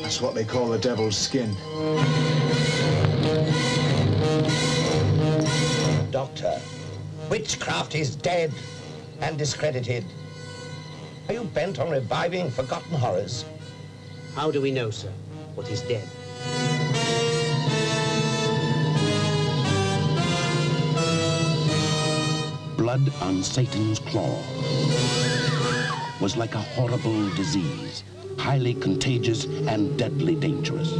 That's what they call the devil's skin. Doctor, witchcraft is dead and discredited. Are you bent on reviving forgotten horrors? How do we know, sir, what is dead? Blood on Satan's Claw was like a horrible disease, highly contagious and deadly dangerous.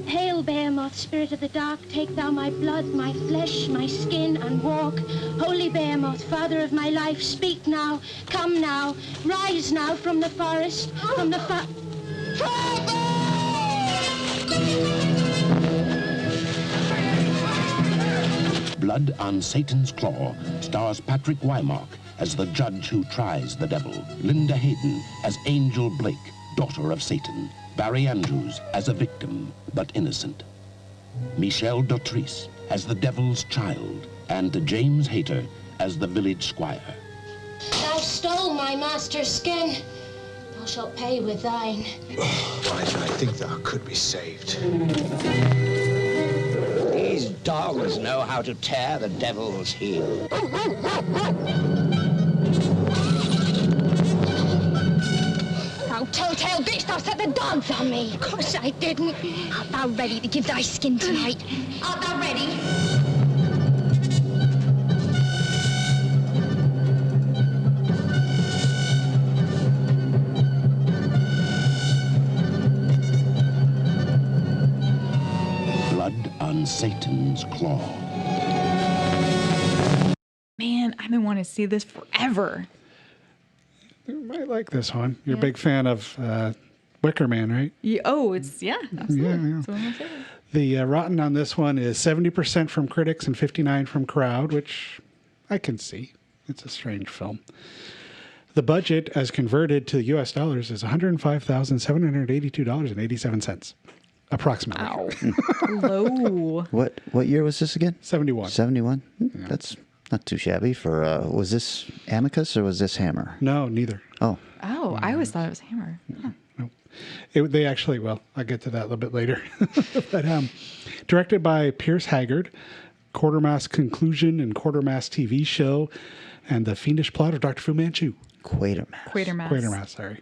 Hail, Behemoth, spirit of the dark, take thou my blood, my flesh, my skin, and walk. Holy Behemoth, father of my life, speak now, come now, rise now from the forest, from the Blood on Satan's Claw stars Patrick Wymark as the judge who tries the devil, Linda Hayden as Angel Blake, daughter of Satan, Barry Andrews as a victim, but innocent, Michelle Dautrice as the devil's child, and James Hayter as the village squire. Thou stole my master's skin. Thou shalt pay with thine. I think thou could be saved. These dogs know how to tear the devil's heel. Thou telltale bitch, thou set the dogs on me. Of course I didn't. Art thou ready to give thy skin tonight? Art thou ready? Blood on Satan's Claw. Man, I've been wanting to see this forever. You might like this one. You're a big fan of Wicker Man, right? Absolutely. Yeah. It's one of my favorites. The rotten on this one is 70% from critics and 59% from crowd, which I can see. It's a strange film. The budget, as converted to U.S. dollars, is $105,782.87, approximately. Ow. Low. What year was this again? 71. 71? That's not too shabby for, was this Amicus or was this Hammer? No, neither. Oh. Oh, I always thought it was Hammer. Huh. No. They actually, well, I'll get to that a little bit later. But directed by Pierce Haggard, Quartermass Conclusion and Quartermass TV show, and the fiendish plot of Dr. Fu Manchu. Quatermass, sorry.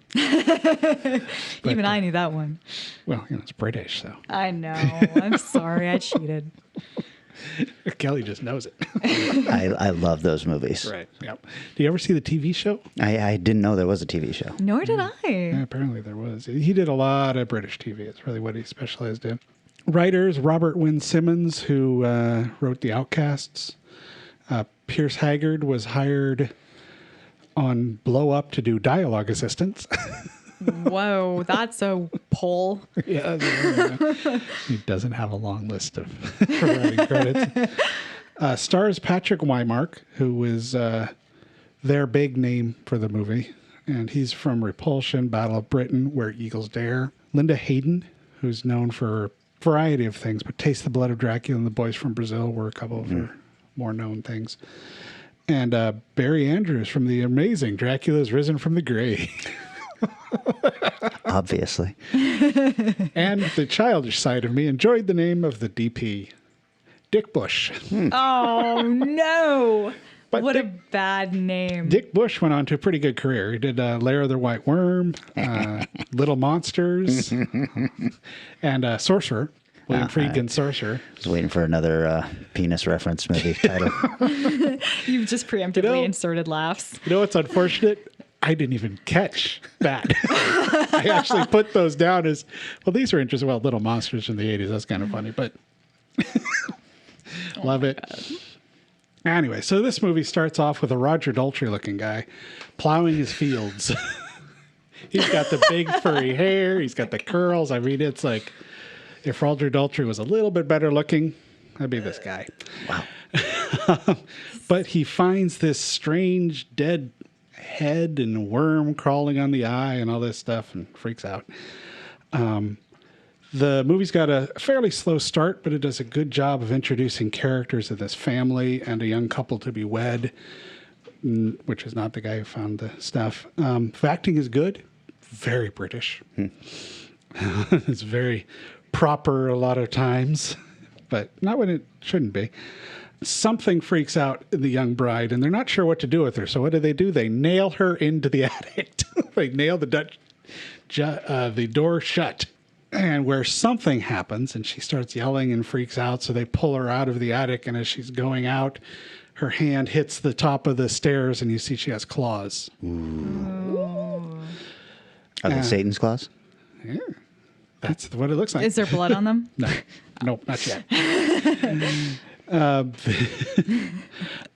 Even I knew that one. Well, it's British, so. I know. I'm sorry. I cheated. Kelly just knows it. I love those movies. Right. Yep. Do you ever see the TV show? I didn't know there was a TV show. Nor did I. Yeah, apparently there was. He did a lot of British TV. It's really what he specialized in. Writers, Robert Wynne Simmons, who wrote The Outcasts. Pierce Haggard was hired on Blow Up to do dialogue assistance. Whoa, that's a pull. Yeah. He doesn't have a long list of writing credits. Stars Patrick Wymark, who was their big name for the movie. And he's from Repulsion, Battle of Britain, Where Eagles Dare. Linda Hayden, who's known for a variety of things, but Taste the Blood of Dracula and The Boys from Brazil were a couple of her more known things. And Barry Andrews from the amazing Dracula's Risen from the Grave. Obviously. And the childish side of me enjoyed the name of the DP Dick Bush. Oh, no. But What a bad name. Dick Bush went on to a pretty good career. He did Lair of the White Worm, Little Monsters, and Sorcerer. William Friedkin's Sorcerer. I was waiting for another penis reference movie title. You've just preemptively inserted laughs. You know what's unfortunate? I didn't even catch that. I actually put those down as, well, these are interesting. Well, Little Monsters in the 80s. That's kind of funny, but love it. Anyway, so this movie starts off with a Roger Daltrey looking guy plowing his fields. He's got the big furry hair. He's got the curls. I mean, it's like if Roger Daltrey was a little bit better looking, that'd be this guy. Wow. But he finds this strange dead head and worm crawling on the eye and all this stuff and freaks out. The movie's got a fairly slow start, but it does a good job of introducing characters of this family and a young couple to be wed, which is not the guy who found the stuff. The acting is good, very British. It's very proper a lot of times, but not when it shouldn't be. Something freaks out the young bride, and they're not sure what to do with her. So what do? They nail her into the attic. They nail the door shut. And where something happens, and she starts yelling and freaks out, so they pull her out of the attic, and as she's going out, her hand hits the top of the stairs, and you see she has claws. Ooh. Are they Satan's claws? Yeah. That's what it looks like. Is there blood on them? No. Nope, not yet.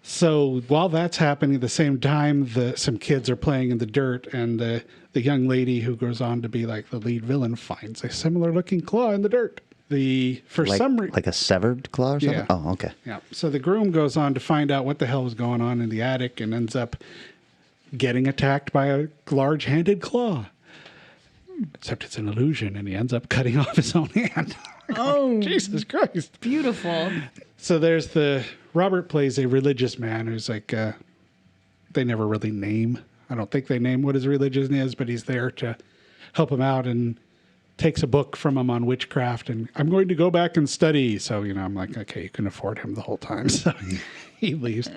So while that's happening, at the same time, some kids are playing in the dirt, and the young lady who goes on to be like the lead villain finds a similar looking claw in the dirt. Like a severed claw or something? Yeah. Oh, okay. Yeah. So the groom goes on to find out what the hell was going on in the attic and ends up getting attacked by a large-handed claw. Except it's an illusion, and he ends up cutting off his own hand. Oh, Jesus Christ. Beautiful. So there's Robert plays a religious man who's like, they never really name. I don't think they name what his religion is, but he's there to help him out and takes a book from him on witchcraft. And I'm going to go back and study. So, I'm like, okay, you can afford him the whole time. So he leaves.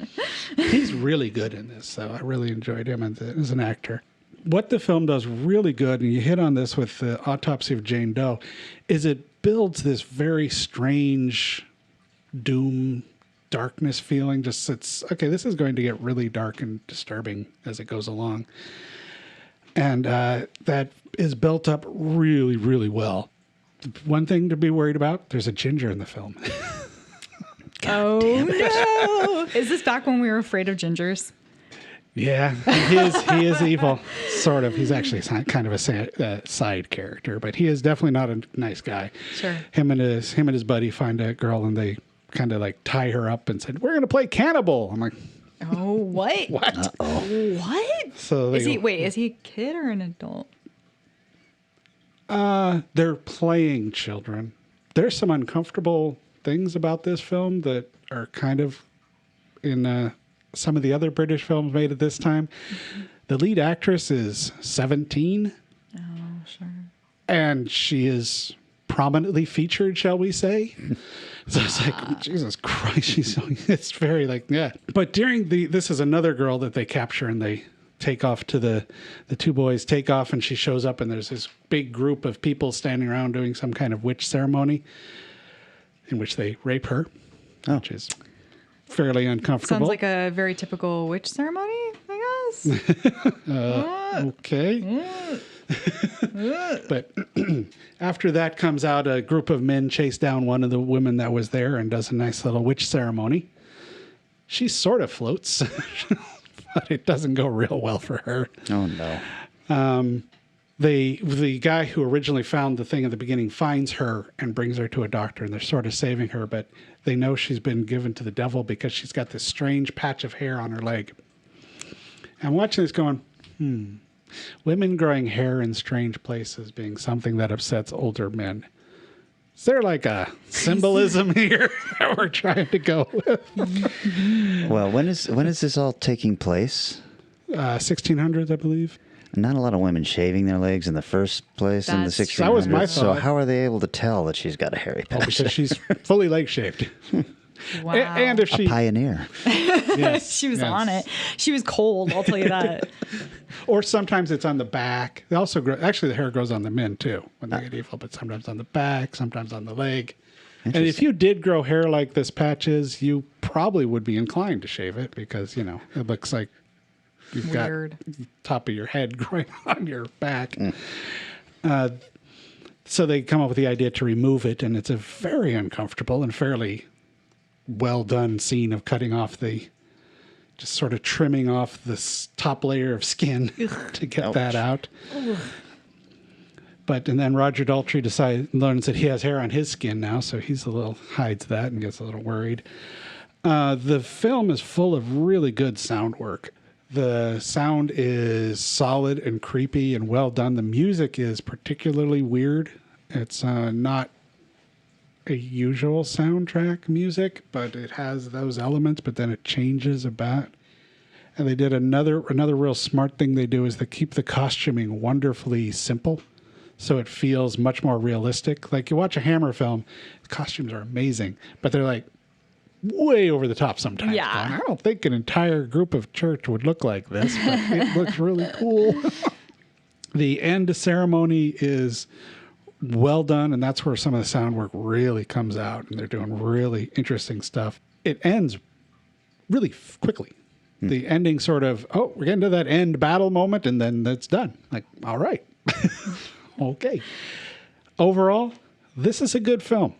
He's really good in this. So I really enjoyed him as an actor. What the film does really good, and you hit on this with the Autopsy of Jane Doe, is it builds this very strange doom, darkness feeling. Just this is going to get really dark and disturbing as it goes along. And that is built up really, really well. One thing to be worried about, there's a ginger in the film. Oh, no. Is this back when we were afraid of gingers? Yeah, he is evil, sort of. He's actually kind of a side character, but he is definitely not a nice guy. Sure. Him and his buddy find a girl, and they kind of like tie her up and said, "We're going to play cannibal." I'm like, oh, what? What? Uh-oh. What? So is he a kid or an adult? They're playing children. There's some uncomfortable things about this film that are kind of in some of the other British films made at this time. Mm-hmm. The lead actress is 17. Oh, sure. And she is prominently featured, shall we say? So it's like, Jesus Christ, it's very like, yeah. But this is another girl that they capture and they take off to the two boys take off, and she shows up, and there's this big group of people standing around doing some kind of witch ceremony in which they rape her, which is fairly uncomfortable. Sounds like a very typical witch ceremony, I guess. Okay. But after that comes out, a group of men chase down one of the women that was there and does a nice little witch ceremony. She sort of floats, but it doesn't go real well for her. Oh, no. The guy who originally found the thing at the beginning finds her and brings her to a doctor, and they're sort of saving her, but they know she's been given to the devil because she's got this strange patch of hair on her leg. I'm watching this going, women growing hair in strange places being something that upsets older men. Is there like a symbolism here that we're trying to go with? Well, when is this all taking place? 1600s, I believe. Not a lot of women shaving their legs in the first place in the 1600s. That was my thought. So how are they able to tell that she's got a hairy patch? Because she's fully leg shaved. Wow. And if A pioneer. Yes, she was yes. on it. She was cold, I'll tell you that. Or sometimes it's on the back. They also grow, actually the hair grows on the men too when they get evil, but sometimes on the back, sometimes on the leg. And if you did grow hair like this Patches, you probably would be inclined to shave it because, you know, it looks like you've Weird. got top of your head growing on your back. So they come up with the idea to remove it, and it's a very uncomfortable and fairly well done scene of cutting off just sort of trimming off this top layer of skin to get that out. And then Roger Daltrey learns that he has hair on his skin now, so he's hides that and gets a little worried. The film is full of really good sound work. The sound is solid and creepy and well done. The music is particularly weird. It's not a usual soundtrack music, but it has those elements, but then it changes a bit. And they did another real smart thing they do is they keep the costuming wonderfully simple. So it feels much more realistic. Like you watch a Hammer film, the costumes are amazing, but they're like way over the top sometimes. Yeah. Going, I don't think an entire group of church would look like this, but it looks really cool. The end ceremony is well done, and that's where some of the sound work really comes out, and they're doing really interesting stuff. It ends really quickly. The ending sort of, we're getting to that end battle moment, and then that's done. Like, all right. Okay. Overall, this is a good film.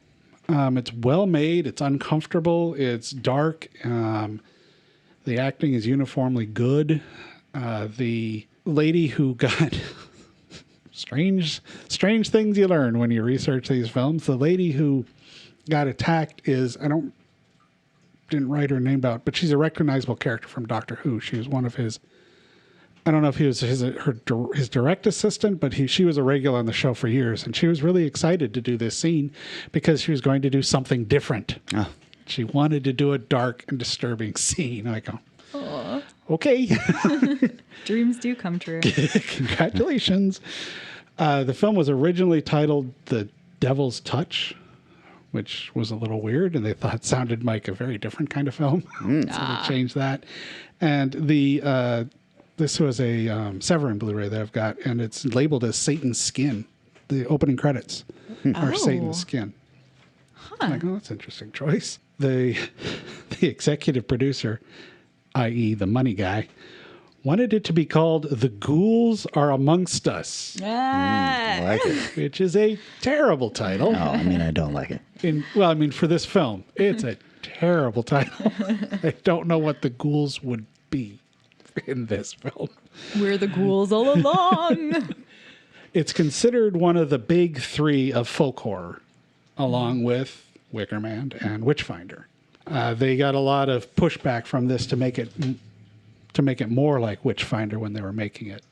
It's well made. It's uncomfortable. It's dark. The acting is uniformly good. The lady who got strange things you learn when you research these films. The lady who got attacked didn't write her name out, but she's a recognizable character from Doctor Who. She was one of his. I don't know if he was his direct assistant, but she was a regular on the show for years, and she was really excited to do this scene because she was going to do something different. Oh. She wanted to do a dark and disturbing scene. I go, aww. Okay. Dreams do come true. Congratulations. The film was originally titled The Devil's Touch, which was a little weird, and they thought it sounded like a very different kind of film. So they changed that. And this was a Severin Blu-ray that I've got, and it's labeled as Satan's Skin. The opening credits are Satan's Skin. Huh. I'm like, that's an interesting choice. The executive producer, i.e. the money guy, wanted it to be called The Ghouls Are Amongst Us. I like it. Which is a terrible title. No, I mean, I don't like it. For this film, it's a terrible title. I don't know what the ghouls would be in this film. We're the ghouls all along. It's considered one of the big three of folk horror, along with Wicker Man and Witchfinder. They got a lot of pushback from this to make it more like Witchfinder when they were making it.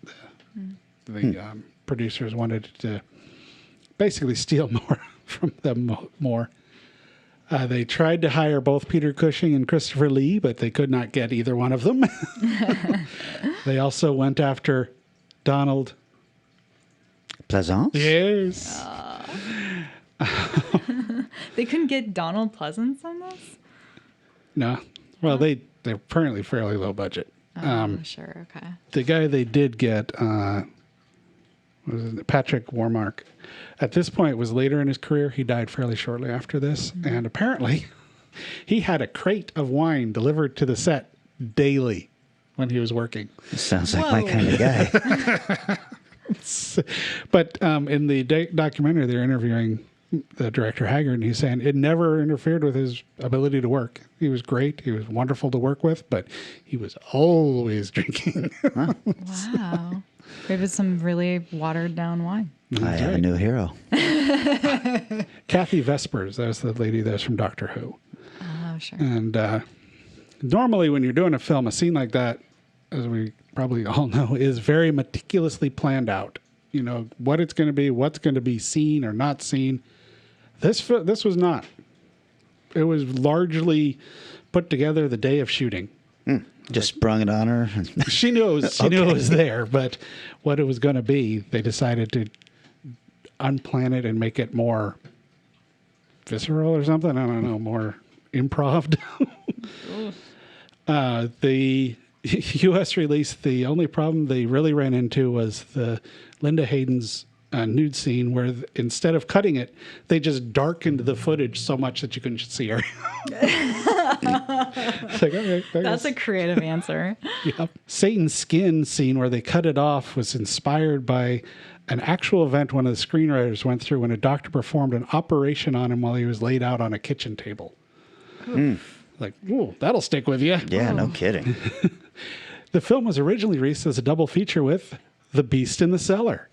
The producers wanted to basically steal more from them more. They tried to hire both Peter Cushing and Christopher Lee, but they could not get either one of them. They also went after Donald Pleasance? Yes. They couldn't get Donald Pleasance on this? No. Well, they're apparently fairly low budget. Sure, okay. The guy they did get was Patrick Warmark. At this point, it was later in his career. He died fairly shortly after this. Mm-hmm. And apparently, he had a crate of wine delivered to the set daily when he was working. Sounds like my kind of guy. But in the documentary, they're interviewing the director Haggard, and he's saying it never interfered with his ability to work. He was great. He was wonderful to work with, but he was always drinking. Wow. Maybe it's some really watered down wine. I have a new hero. Kathy Vespers, that was the lady that's from Doctor Who. Oh, sure. And normally when you're doing a film, a scene like that, as we probably all know, is very meticulously planned out. You know, what it's going to be, what's going to be seen or not seen. This was not. It was largely put together the day of shooting. Just sprung it on her. She knew it was there, but what it was going to be, they decided to unplan it and make it more visceral or something. I don't know, more improv'd. The U.S. release, the only problem they really ran into was the Linda Hayden's nude scene where instead of cutting it, they just darkened the footage so much that you couldn't see her. It's like, okay, That's a creative answer. Yep. Satan's skin scene where they cut it off was inspired by an actual event one of the screenwriters went through when a doctor performed an operation on him while he was laid out on a kitchen table. Like, ooh, that'll stick with you. Yeah, no kidding. The film was originally released as a double feature with The Beast in the Cellar,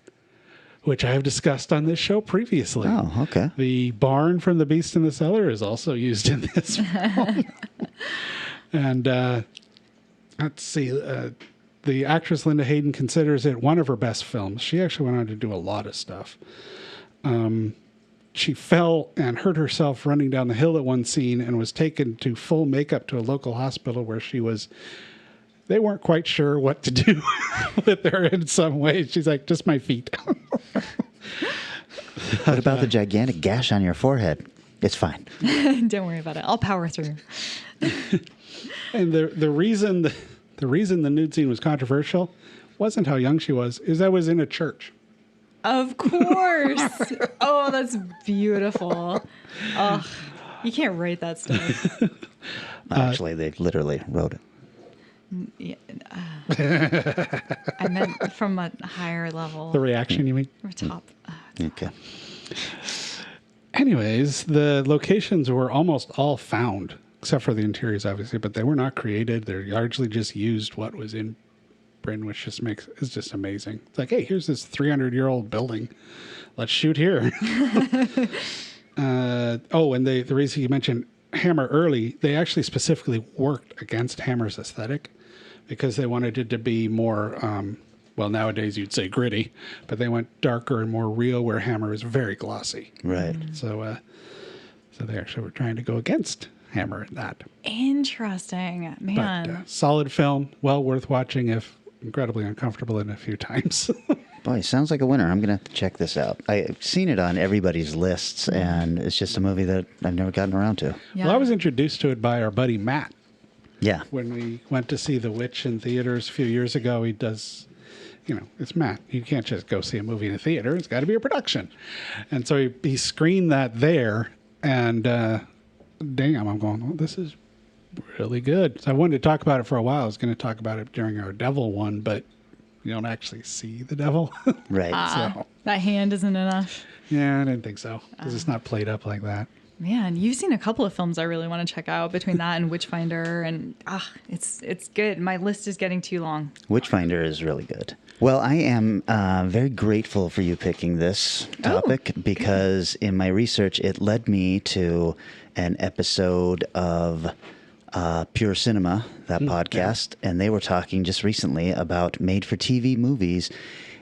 which I have discussed on this show previously. Oh, okay. The barn from The Beast in the Cellar is also used in this film. And let's see, the actress Linda Hayden considers it one of her best films. She actually went on to do a lot of stuff. She fell and hurt herself running down the hill at one scene and was taken to full makeup to a local hospital where they weren't quite sure what to do with her in some ways. She's like, just my feet. What about the gigantic gash on your forehead? It's fine. Don't worry about it. I'll power through. And the reason the nude scene was controversial wasn't how young she was, is that was in a church. Of course. Oh, that's beautiful. Oh, you can't write that stuff. Actually, they literally wrote it. Yeah, I meant from a higher level. The reaction, you mean? Or top. Okay. Anyways, the locations were almost all found, except for the interiors, obviously, but they were not created. They're largely just used what was in Britain, which is just amazing. It's like, hey, here's this 300-year-old building. Let's shoot here. And the reason you mentioned Hammer early, they actually specifically worked against Hammer's aesthetic because they wanted it to be more, nowadays you'd say gritty, but they went darker and more real where Hammer is very glossy. Right. So they actually were trying to go against Hammer in that. Interesting. Man. But solid film, well worth watching if incredibly uncomfortable in a few times. Boy, sounds like a winner. I'm going to have to check this out. I've seen it on everybody's lists, and it's just a movie that I've never gotten around to. Yeah. Well, I was introduced to it by our buddy Matt. Yeah. When we went to see The Witch in theaters a few years ago, he does, it's Matt. You can't just go see a movie in a theater. It's got to be a production. And so he screened that there, and damn, I'm going, well, this is really good. So I wanted to talk about it for a while. I was going to talk about it during our devil one, but you don't actually see the devil. Right. So, that hand isn't enough. yeah, I didn't think so, because it's not played up like that. Man, you've seen a couple of films I really want to check out between that and Witchfinder, and it's good. My list is getting too long. Witchfinder is really good. Well, I am very grateful for you picking this topic because in my research, it led me to an episode of Pure Cinema, that podcast, and they were talking just recently about made-for-TV movies,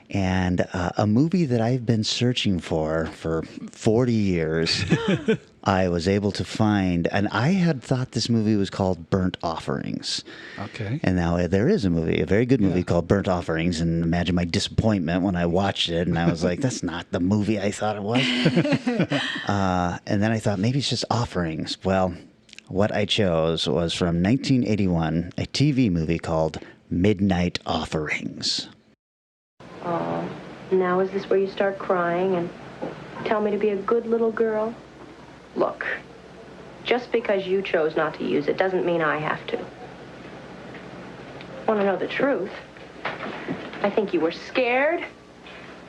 and a movie that I've been searching for 40 years, I was able to find, and I had thought this movie was called Burnt Offerings. Okay. And now there is a movie, a very good movie called Burnt Offerings, and imagine my disappointment when I watched it, and I was like, that's not the movie I thought it was. And then I thought, maybe it's just Offerings. Well, what I chose was from 1981, a TV movie called Midnight Offerings. Oh, now is this where you start crying and tell me to be a good little girl? Look, just because you chose not to use it doesn't mean I have to. Want to know the truth? I think you were scared,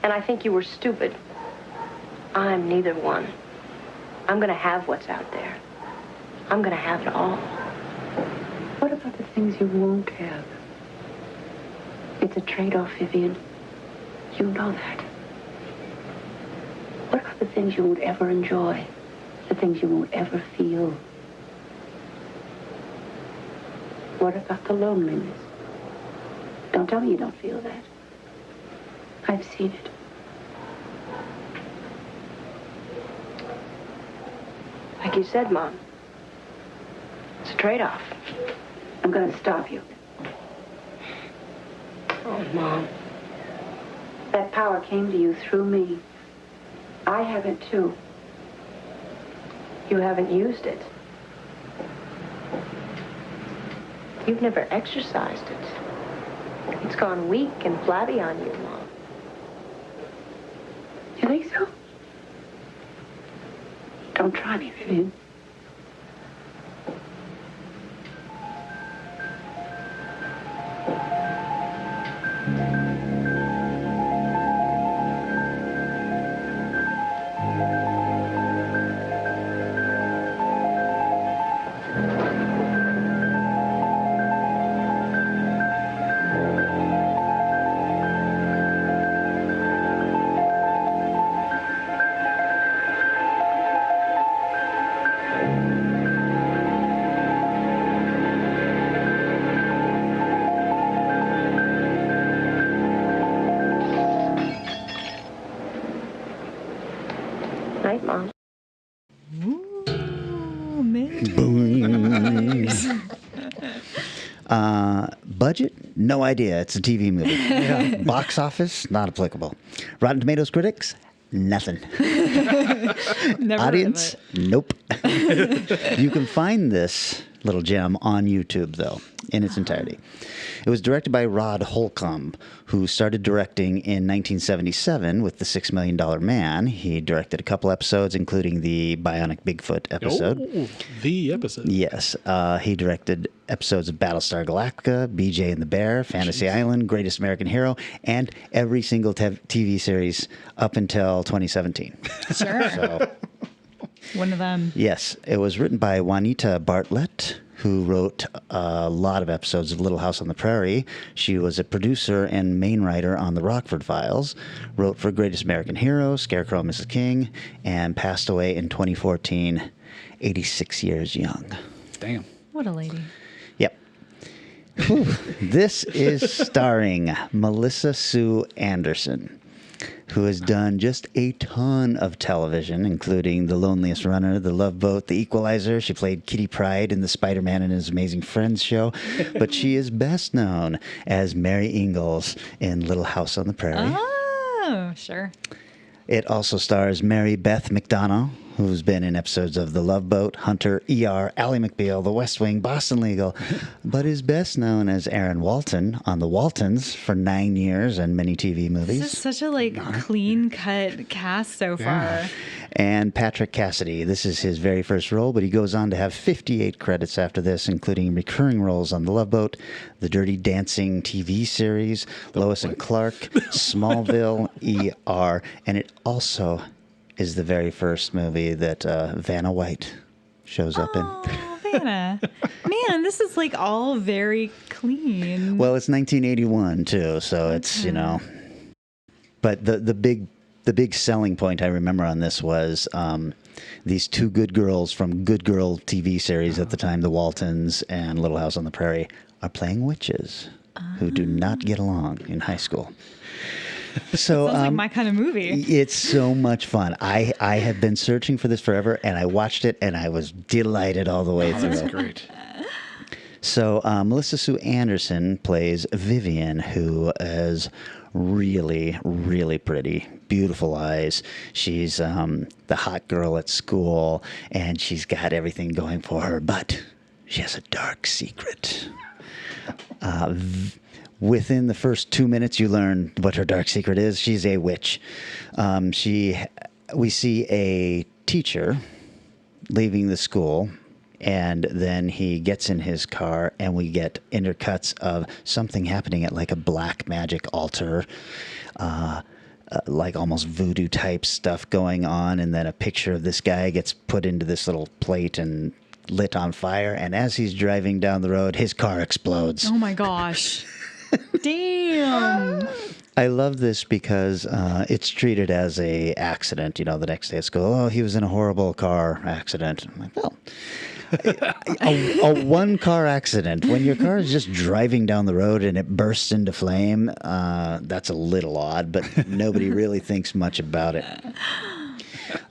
and I think you were stupid. I'm neither one. I'm going to have what's out there. I'm going to have it all. What about the things you won't have? It's a trade-off, Vivian. You know that. What about the things you won't ever enjoy? The things you won't ever feel? What about the loneliness? Don't tell me you don't feel that. I've seen it. Like you said, Mom, it's a trade-off. I'm going to stop you. Oh, Mom. That power came to you through me. I have it, too. You haven't used it. You've never exercised it. It's gone weak and flabby on you, Mom. You think so? Don't try me, Vivian. Night, Mom. Ooh, mysteries. Budget? No idea. It's a TV movie. Box office? Not applicable. Rotten Tomatoes critics? Nothing. Never Audience? heard of it. Nope. You can find this little gem on YouTube, though, in its entirety. It was directed by Rod Holcomb, who started directing in 1977 with The $6 Million Man. He directed a couple episodes, including the Bionic Bigfoot episode. Oh, the episode. Yes. He directed episodes of Battlestar Galactica, BJ and the Bear, Fantasy Island, Greatest American Hero, and every single TV series up until 2017. Sure. So, One of them. yes, it was written by Juanita Bartlett, who wrote a lot of episodes of Little House on the Prairie. She was a producer and main writer on The Rockford Files, wrote for Greatest American Hero, Scarecrow and Mrs. King, and passed away in 2014, 86 years young. Damn. What a lady. Yep. Whew. This is starring Melissa Sue Anderson, who has done just a ton of television, including The Loneliest Runner, The Love Boat, The Equalizer. She played Kitty Pryde in the Spider-Man and His Amazing Friends show, but she is best known as Mary Ingalls in Little House on the Prairie. Oh, sure. It also stars Mary Beth McDonough, who's been in episodes of The Love Boat, Hunter, ER, Ally McBeal, The West Wing, Boston Legal, but is best known as Aaron Walton on The Waltons for 9 years and many TV movies. This is such a clean-cut cast so far. And Patrick Cassidy. This is his very first role, but he goes on to have 58 credits after this, including recurring roles on The Love Boat, the Dirty Dancing TV series, Lois and Clark, Smallville, ER, and it also is the very first movie that Vanna White shows up in. Oh, Vanna. Man, this is all very clean. Well, it's 1981 too, so it's, But the big selling point I remember on this was these two good girls from Good Girl TV series at the time, The Waltons and Little House on the Prairie, are playing witches who do not get along in high school. So Sounds like my kind of movie. It's so much fun. I have been searching for this forever, and I watched it, and I was delighted all the way through. That's great. So Melissa Sue Anderson plays Vivian, who is really, really pretty, beautiful eyes. She's the hot girl at school, and she's got everything going for her, but she has a dark secret. Within the first 2 minutes, you learn what her dark secret is. She's a witch. We see a teacher leaving the school, and then he gets in his car, and we get intercuts of something happening at a black magic altar, almost voodoo type stuff going on, and then a picture of this guy gets put into this little plate and lit on fire, and as he's driving down the road, his car explodes. Oh my gosh. Damn. I love this because it's treated as a accident. The next day it's he was in a horrible car accident. I'm like, well, a one-car accident, when your car is just driving down the road and it bursts into flame, that's a little odd, but nobody really thinks much about it.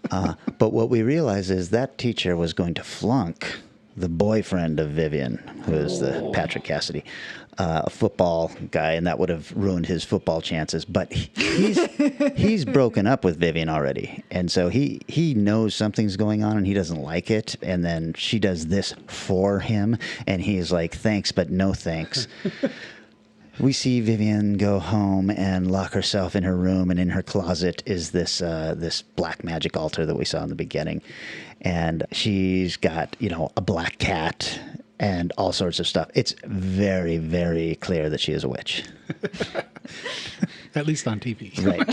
But what we realize is that teacher was going to flunk the boyfriend of Vivian, who is the Patrick Cassidy. a football guy, and that would have ruined his football chances. But he's broken up with Vivian already, and so he knows something's going on, and he doesn't like it. And then she does this for him, and he's like, "Thanks, but no thanks." We see Vivian go home and lock herself in her room, and in her closet is this black magic altar that we saw in the beginning, and she's got a black cat and all sorts of stuff. It's very, very clear that she is a witch. At least on TV. Right.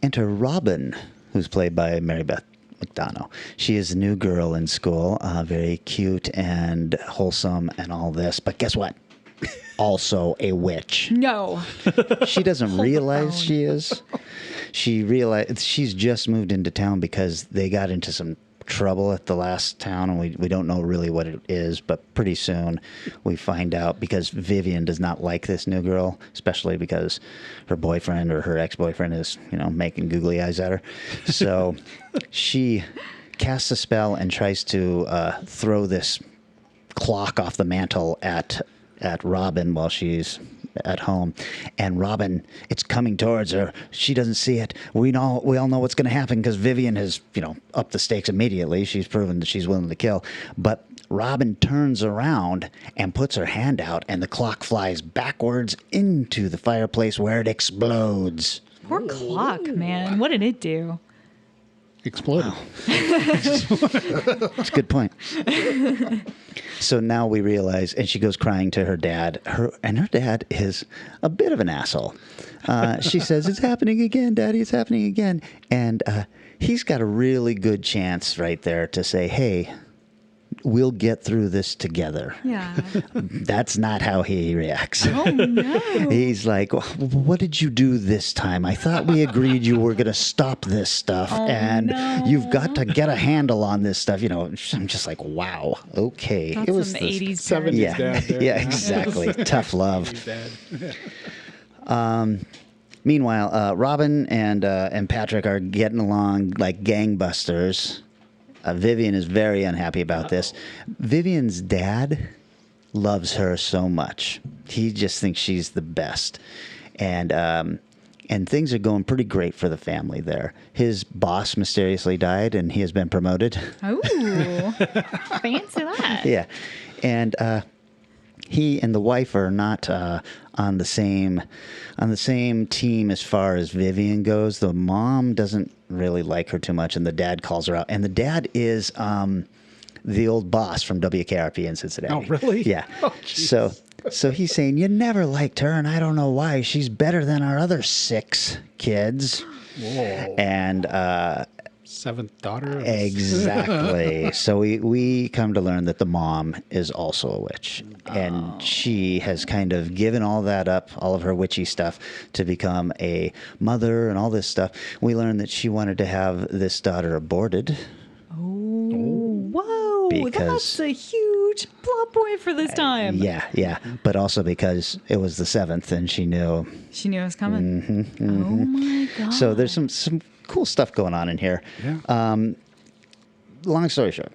Enter Robin, who's played by Mary Beth McDonough. She is a new girl in school, very cute and wholesome and all this. But guess what? Also a witch. No. She doesn't realize she is. She's just moved into town because they got into some trouble at the last town, and we don't know really what it is, but pretty soon we find out, because Vivian does not like this new girl, especially because her boyfriend or her ex-boyfriend is making googly eyes at her. So she casts a spell and tries to throw this clock off the mantle at Robin while she's at home, and Robin, it's coming towards her. She doesn't see it. We all know what's going to happen because Vivian has, upped the stakes immediately. She's proven that she's willing to kill. But Robin turns around and puts her hand out, and the clock flies backwards into the fireplace where it explodes. Poor clock, man. What did it do? Exploded. Wow. That's a good point. So now we realize, and she goes crying to her dad. Her dad is a bit of an asshole. She says, "It's happening again, Daddy. It's happening again." And he's got a really good chance right there to say, "Hey, we'll get through this together." Yeah. That's not how he reacts. Oh, no. He's like, "What did you do this time? I thought we agreed you were going to stop this stuff, and you've got to get a handle on this stuff." I'm just like, wow, okay. That's it was some 80s 70s dad there. Yeah, exactly. Tough love. Meanwhile, Robin and Patrick are getting along like gangbusters. Vivian is very unhappy about this. Vivian's dad loves her so much. He just thinks she's the best. And things are going pretty great for the family there. His boss mysteriously died, and he has been promoted. Oh, fancy that. Yeah. And he and the wife are not on the same team as far as Vivian goes. The mom doesn't really like her too much, and the dad calls her out. And the dad is the old boss from WKRP in Cincinnati. Oh, really? Yeah. Oh, so he's saying, "You never liked her, and I don't know why. She's better than our other 6 kids." Whoa. And 7th daughter. Exactly. So we come to learn that the mom is also a witch, and she has kind of given all that up, all of her witchy stuff, to become a mother and all this stuff. We learn that she wanted to have this daughter aborted. Whoa, Because- that's a huge plot point for this time. Yeah. But also because it was the 7th, and she knew. She knew it was coming. Mm-hmm. Oh my God. So there's some cool stuff going on in here. Yeah. Long story short.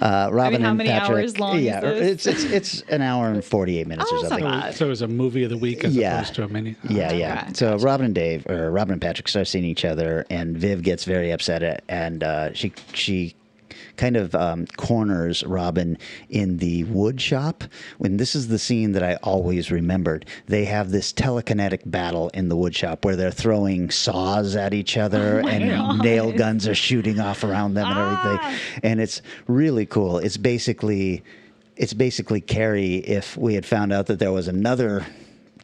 Robin how and many Patrick, hours long is this? it's an hour and 48 minutes or Oh, that's not something. bad. So it was a movie of the week as opposed to a mini. Yeah. Okay, So Robin and Patrick start seeing each other, and Viv gets very upset and she kind of corners Robin in the wood shop. When this is the scene that I always remembered. They have this telekinetic battle in the wood shop where they're throwing saws at each other, and nail guns are shooting off around them and everything. And it's really cool. It's basically Carrie if we had found out that there was another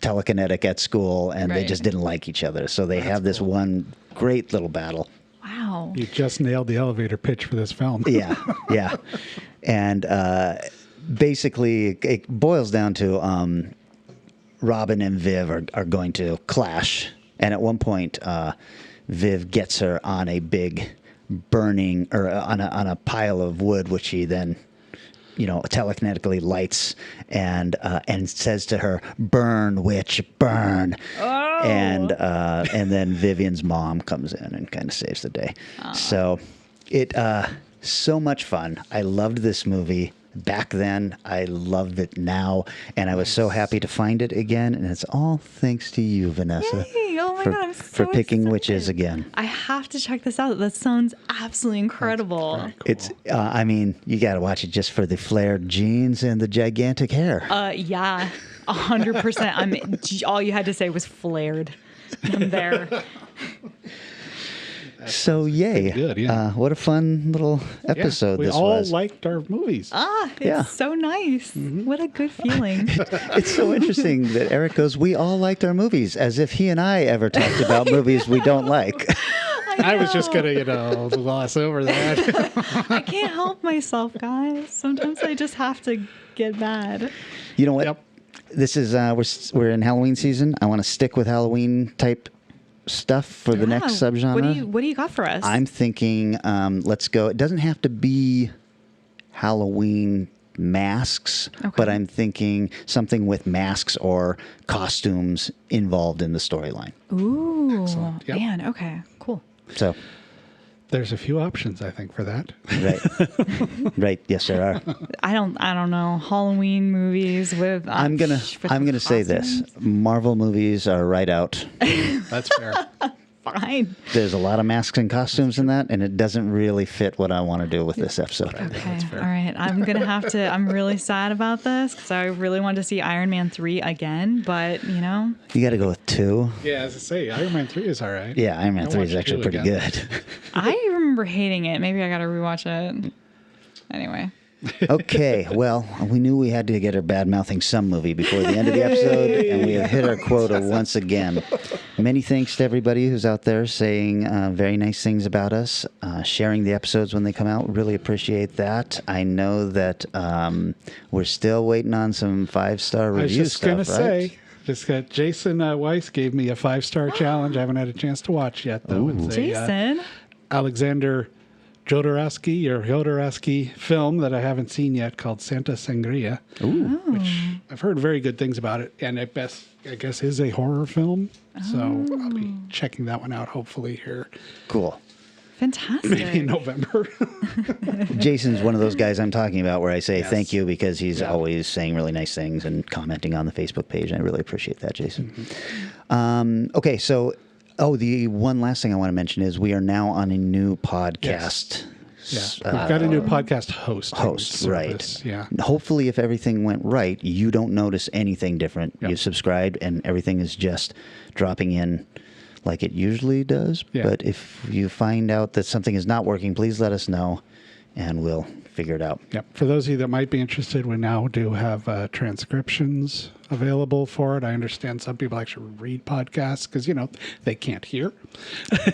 telekinetic at school and they just didn't like each other. So they have this one great little battle. Wow. You just nailed the elevator pitch for this film. Yeah. And basically, it boils down to Robin and Viv are going to clash. And at one point, Viv gets her on a big burning, or on a pile of wood, which he then, telekinetically lights and says to her, "Burn, witch, burn." Oh. And then Vivian's mom comes in and kind of saves the day. So it So much fun. I loved this movie back then. I loved it now. And I was so happy to find it again. And it's all thanks to you, Vanessa. Yay! Oh my God, I'm so for picking excited. Witches again. I have to check this out. That sounds absolutely incredible. Cool. It's, I mean, you got to watch it just for the flared jeans and the gigantic hair. Yeah, 100%. All you had to say was flared. I'm there. So yay. good, yeah. What a fun little episode we this all was. liked our movies. It's Yeah. so nice. What a good feeling. It's so interesting that Eric goes, we all liked our movies, as if he and I ever talked about movies we don't like. I was just going to, gloss over that. I can't help myself, guys. Sometimes I just have to get mad. You know what? Yep. This is, we're in Halloween season. I want to stick with Halloween type stuff for the next subgenre. What do you got for us? I'm thinking, let's go. It doesn't have to be Halloween masks, but I'm thinking something with masks or costumes involved in the storyline. Ooh, Yep. man. Okay, cool. So, There's a few options, I think, for that. right, right. Yes, there are. I don't know. Halloween movies with. I'm gonna say this: Marvel movies are right out. That's fair. Fine. There's a lot of masks and costumes in that, and it doesn't really fit what I want to do with this episode. Okay. All right. I'm going to have to. I'm really sad about this because I really wanted to see Iron Man 3 again, but, You got to go with 2. Yeah, as I say, Iron Man 3 is all right. Yeah, Iron Man I'll 3 is watch actually 2 pretty again. good. I remember hating it. Maybe I got to rewatch it. Anyway. Okay, well, we knew we had to get her bad-mouthing some movie before the end of the episode, and we have hit our quota once again. Many thanks to everybody who's out there saying very nice things about us, sharing the episodes when they come out. Really appreciate that. I know that we're still waiting on some 5-star review I was just stuff, going to right? say, just got Jason Weiss gave me a 5-star challenge. I haven't had a chance to watch yet, though. It's Jason? Alexander Jodorowsky film that I haven't seen yet called Santa Sangria, which I've heard very good things about it, and I guess is a horror film. So I'll be checking that one out hopefully here. Cool. Fantastic. Maybe in November. Jason's one of those guys I'm talking about where I say thank you because he's always saying really nice things and commenting on the Facebook page. And I really appreciate that, Jason. Okay, so the one last thing I want to mention is we are now on a new podcast. Yes. Yeah, we've got a new podcast host, right? Yeah. Hopefully, if everything went right, you don't notice anything different. Yep. You subscribed, and everything is just dropping in like it usually does. Yeah. But if you find out that something is not working, please let us know, and we'll figure it out. Yep. For those of you that might be interested, we now do have transcriptions available for it. I understand some people actually read podcasts because, they can't hear.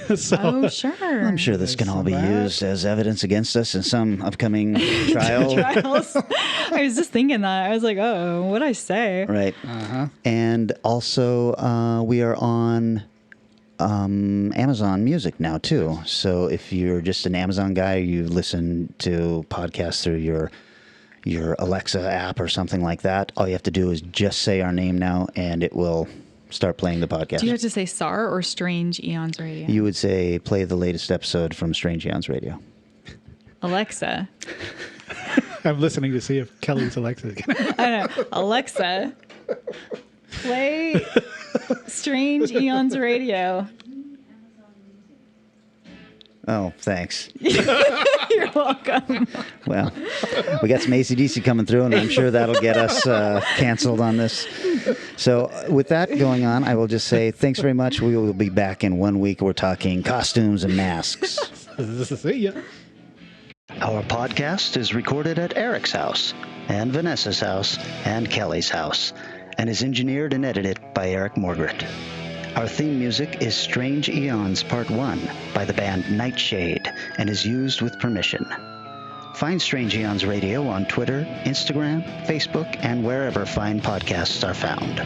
Oh, sure. I'm sure this can all be used as evidence against us in some upcoming trials. I was just thinking that. I was like, oh, what'd I say? Right. And also, we are on Amazon Music now too. So if you're just an Amazon guy, you listen to podcasts through your Alexa app or something like that, all you have to do is just say our name now and it will start playing the podcast. Do you have to say SAR or Strange Aeons Radio? You would say play the latest episode from Strange Aeons Radio. Alexa. I'm listening to see if Kelly's Alexa. I know. Alexa, play Strange Aeons Radio. Oh, thanks. You're welcome. Well, we got some AC/DC coming through, and I'm sure that'll get us canceled on this. So with that going on, I will just say thanks very much. We will be back in 1 week. We're talking costumes and masks. See ya. Our podcast is recorded at Eric's house, and Vanessa's house, and Kelly's house, and is engineered and edited by Eric Morgret. Our theme music is Strange Aeons Part 1 by the band Nightshade and is used with permission. Find Strange Aeons Radio on Twitter, Instagram, Facebook, and wherever fine podcasts are found.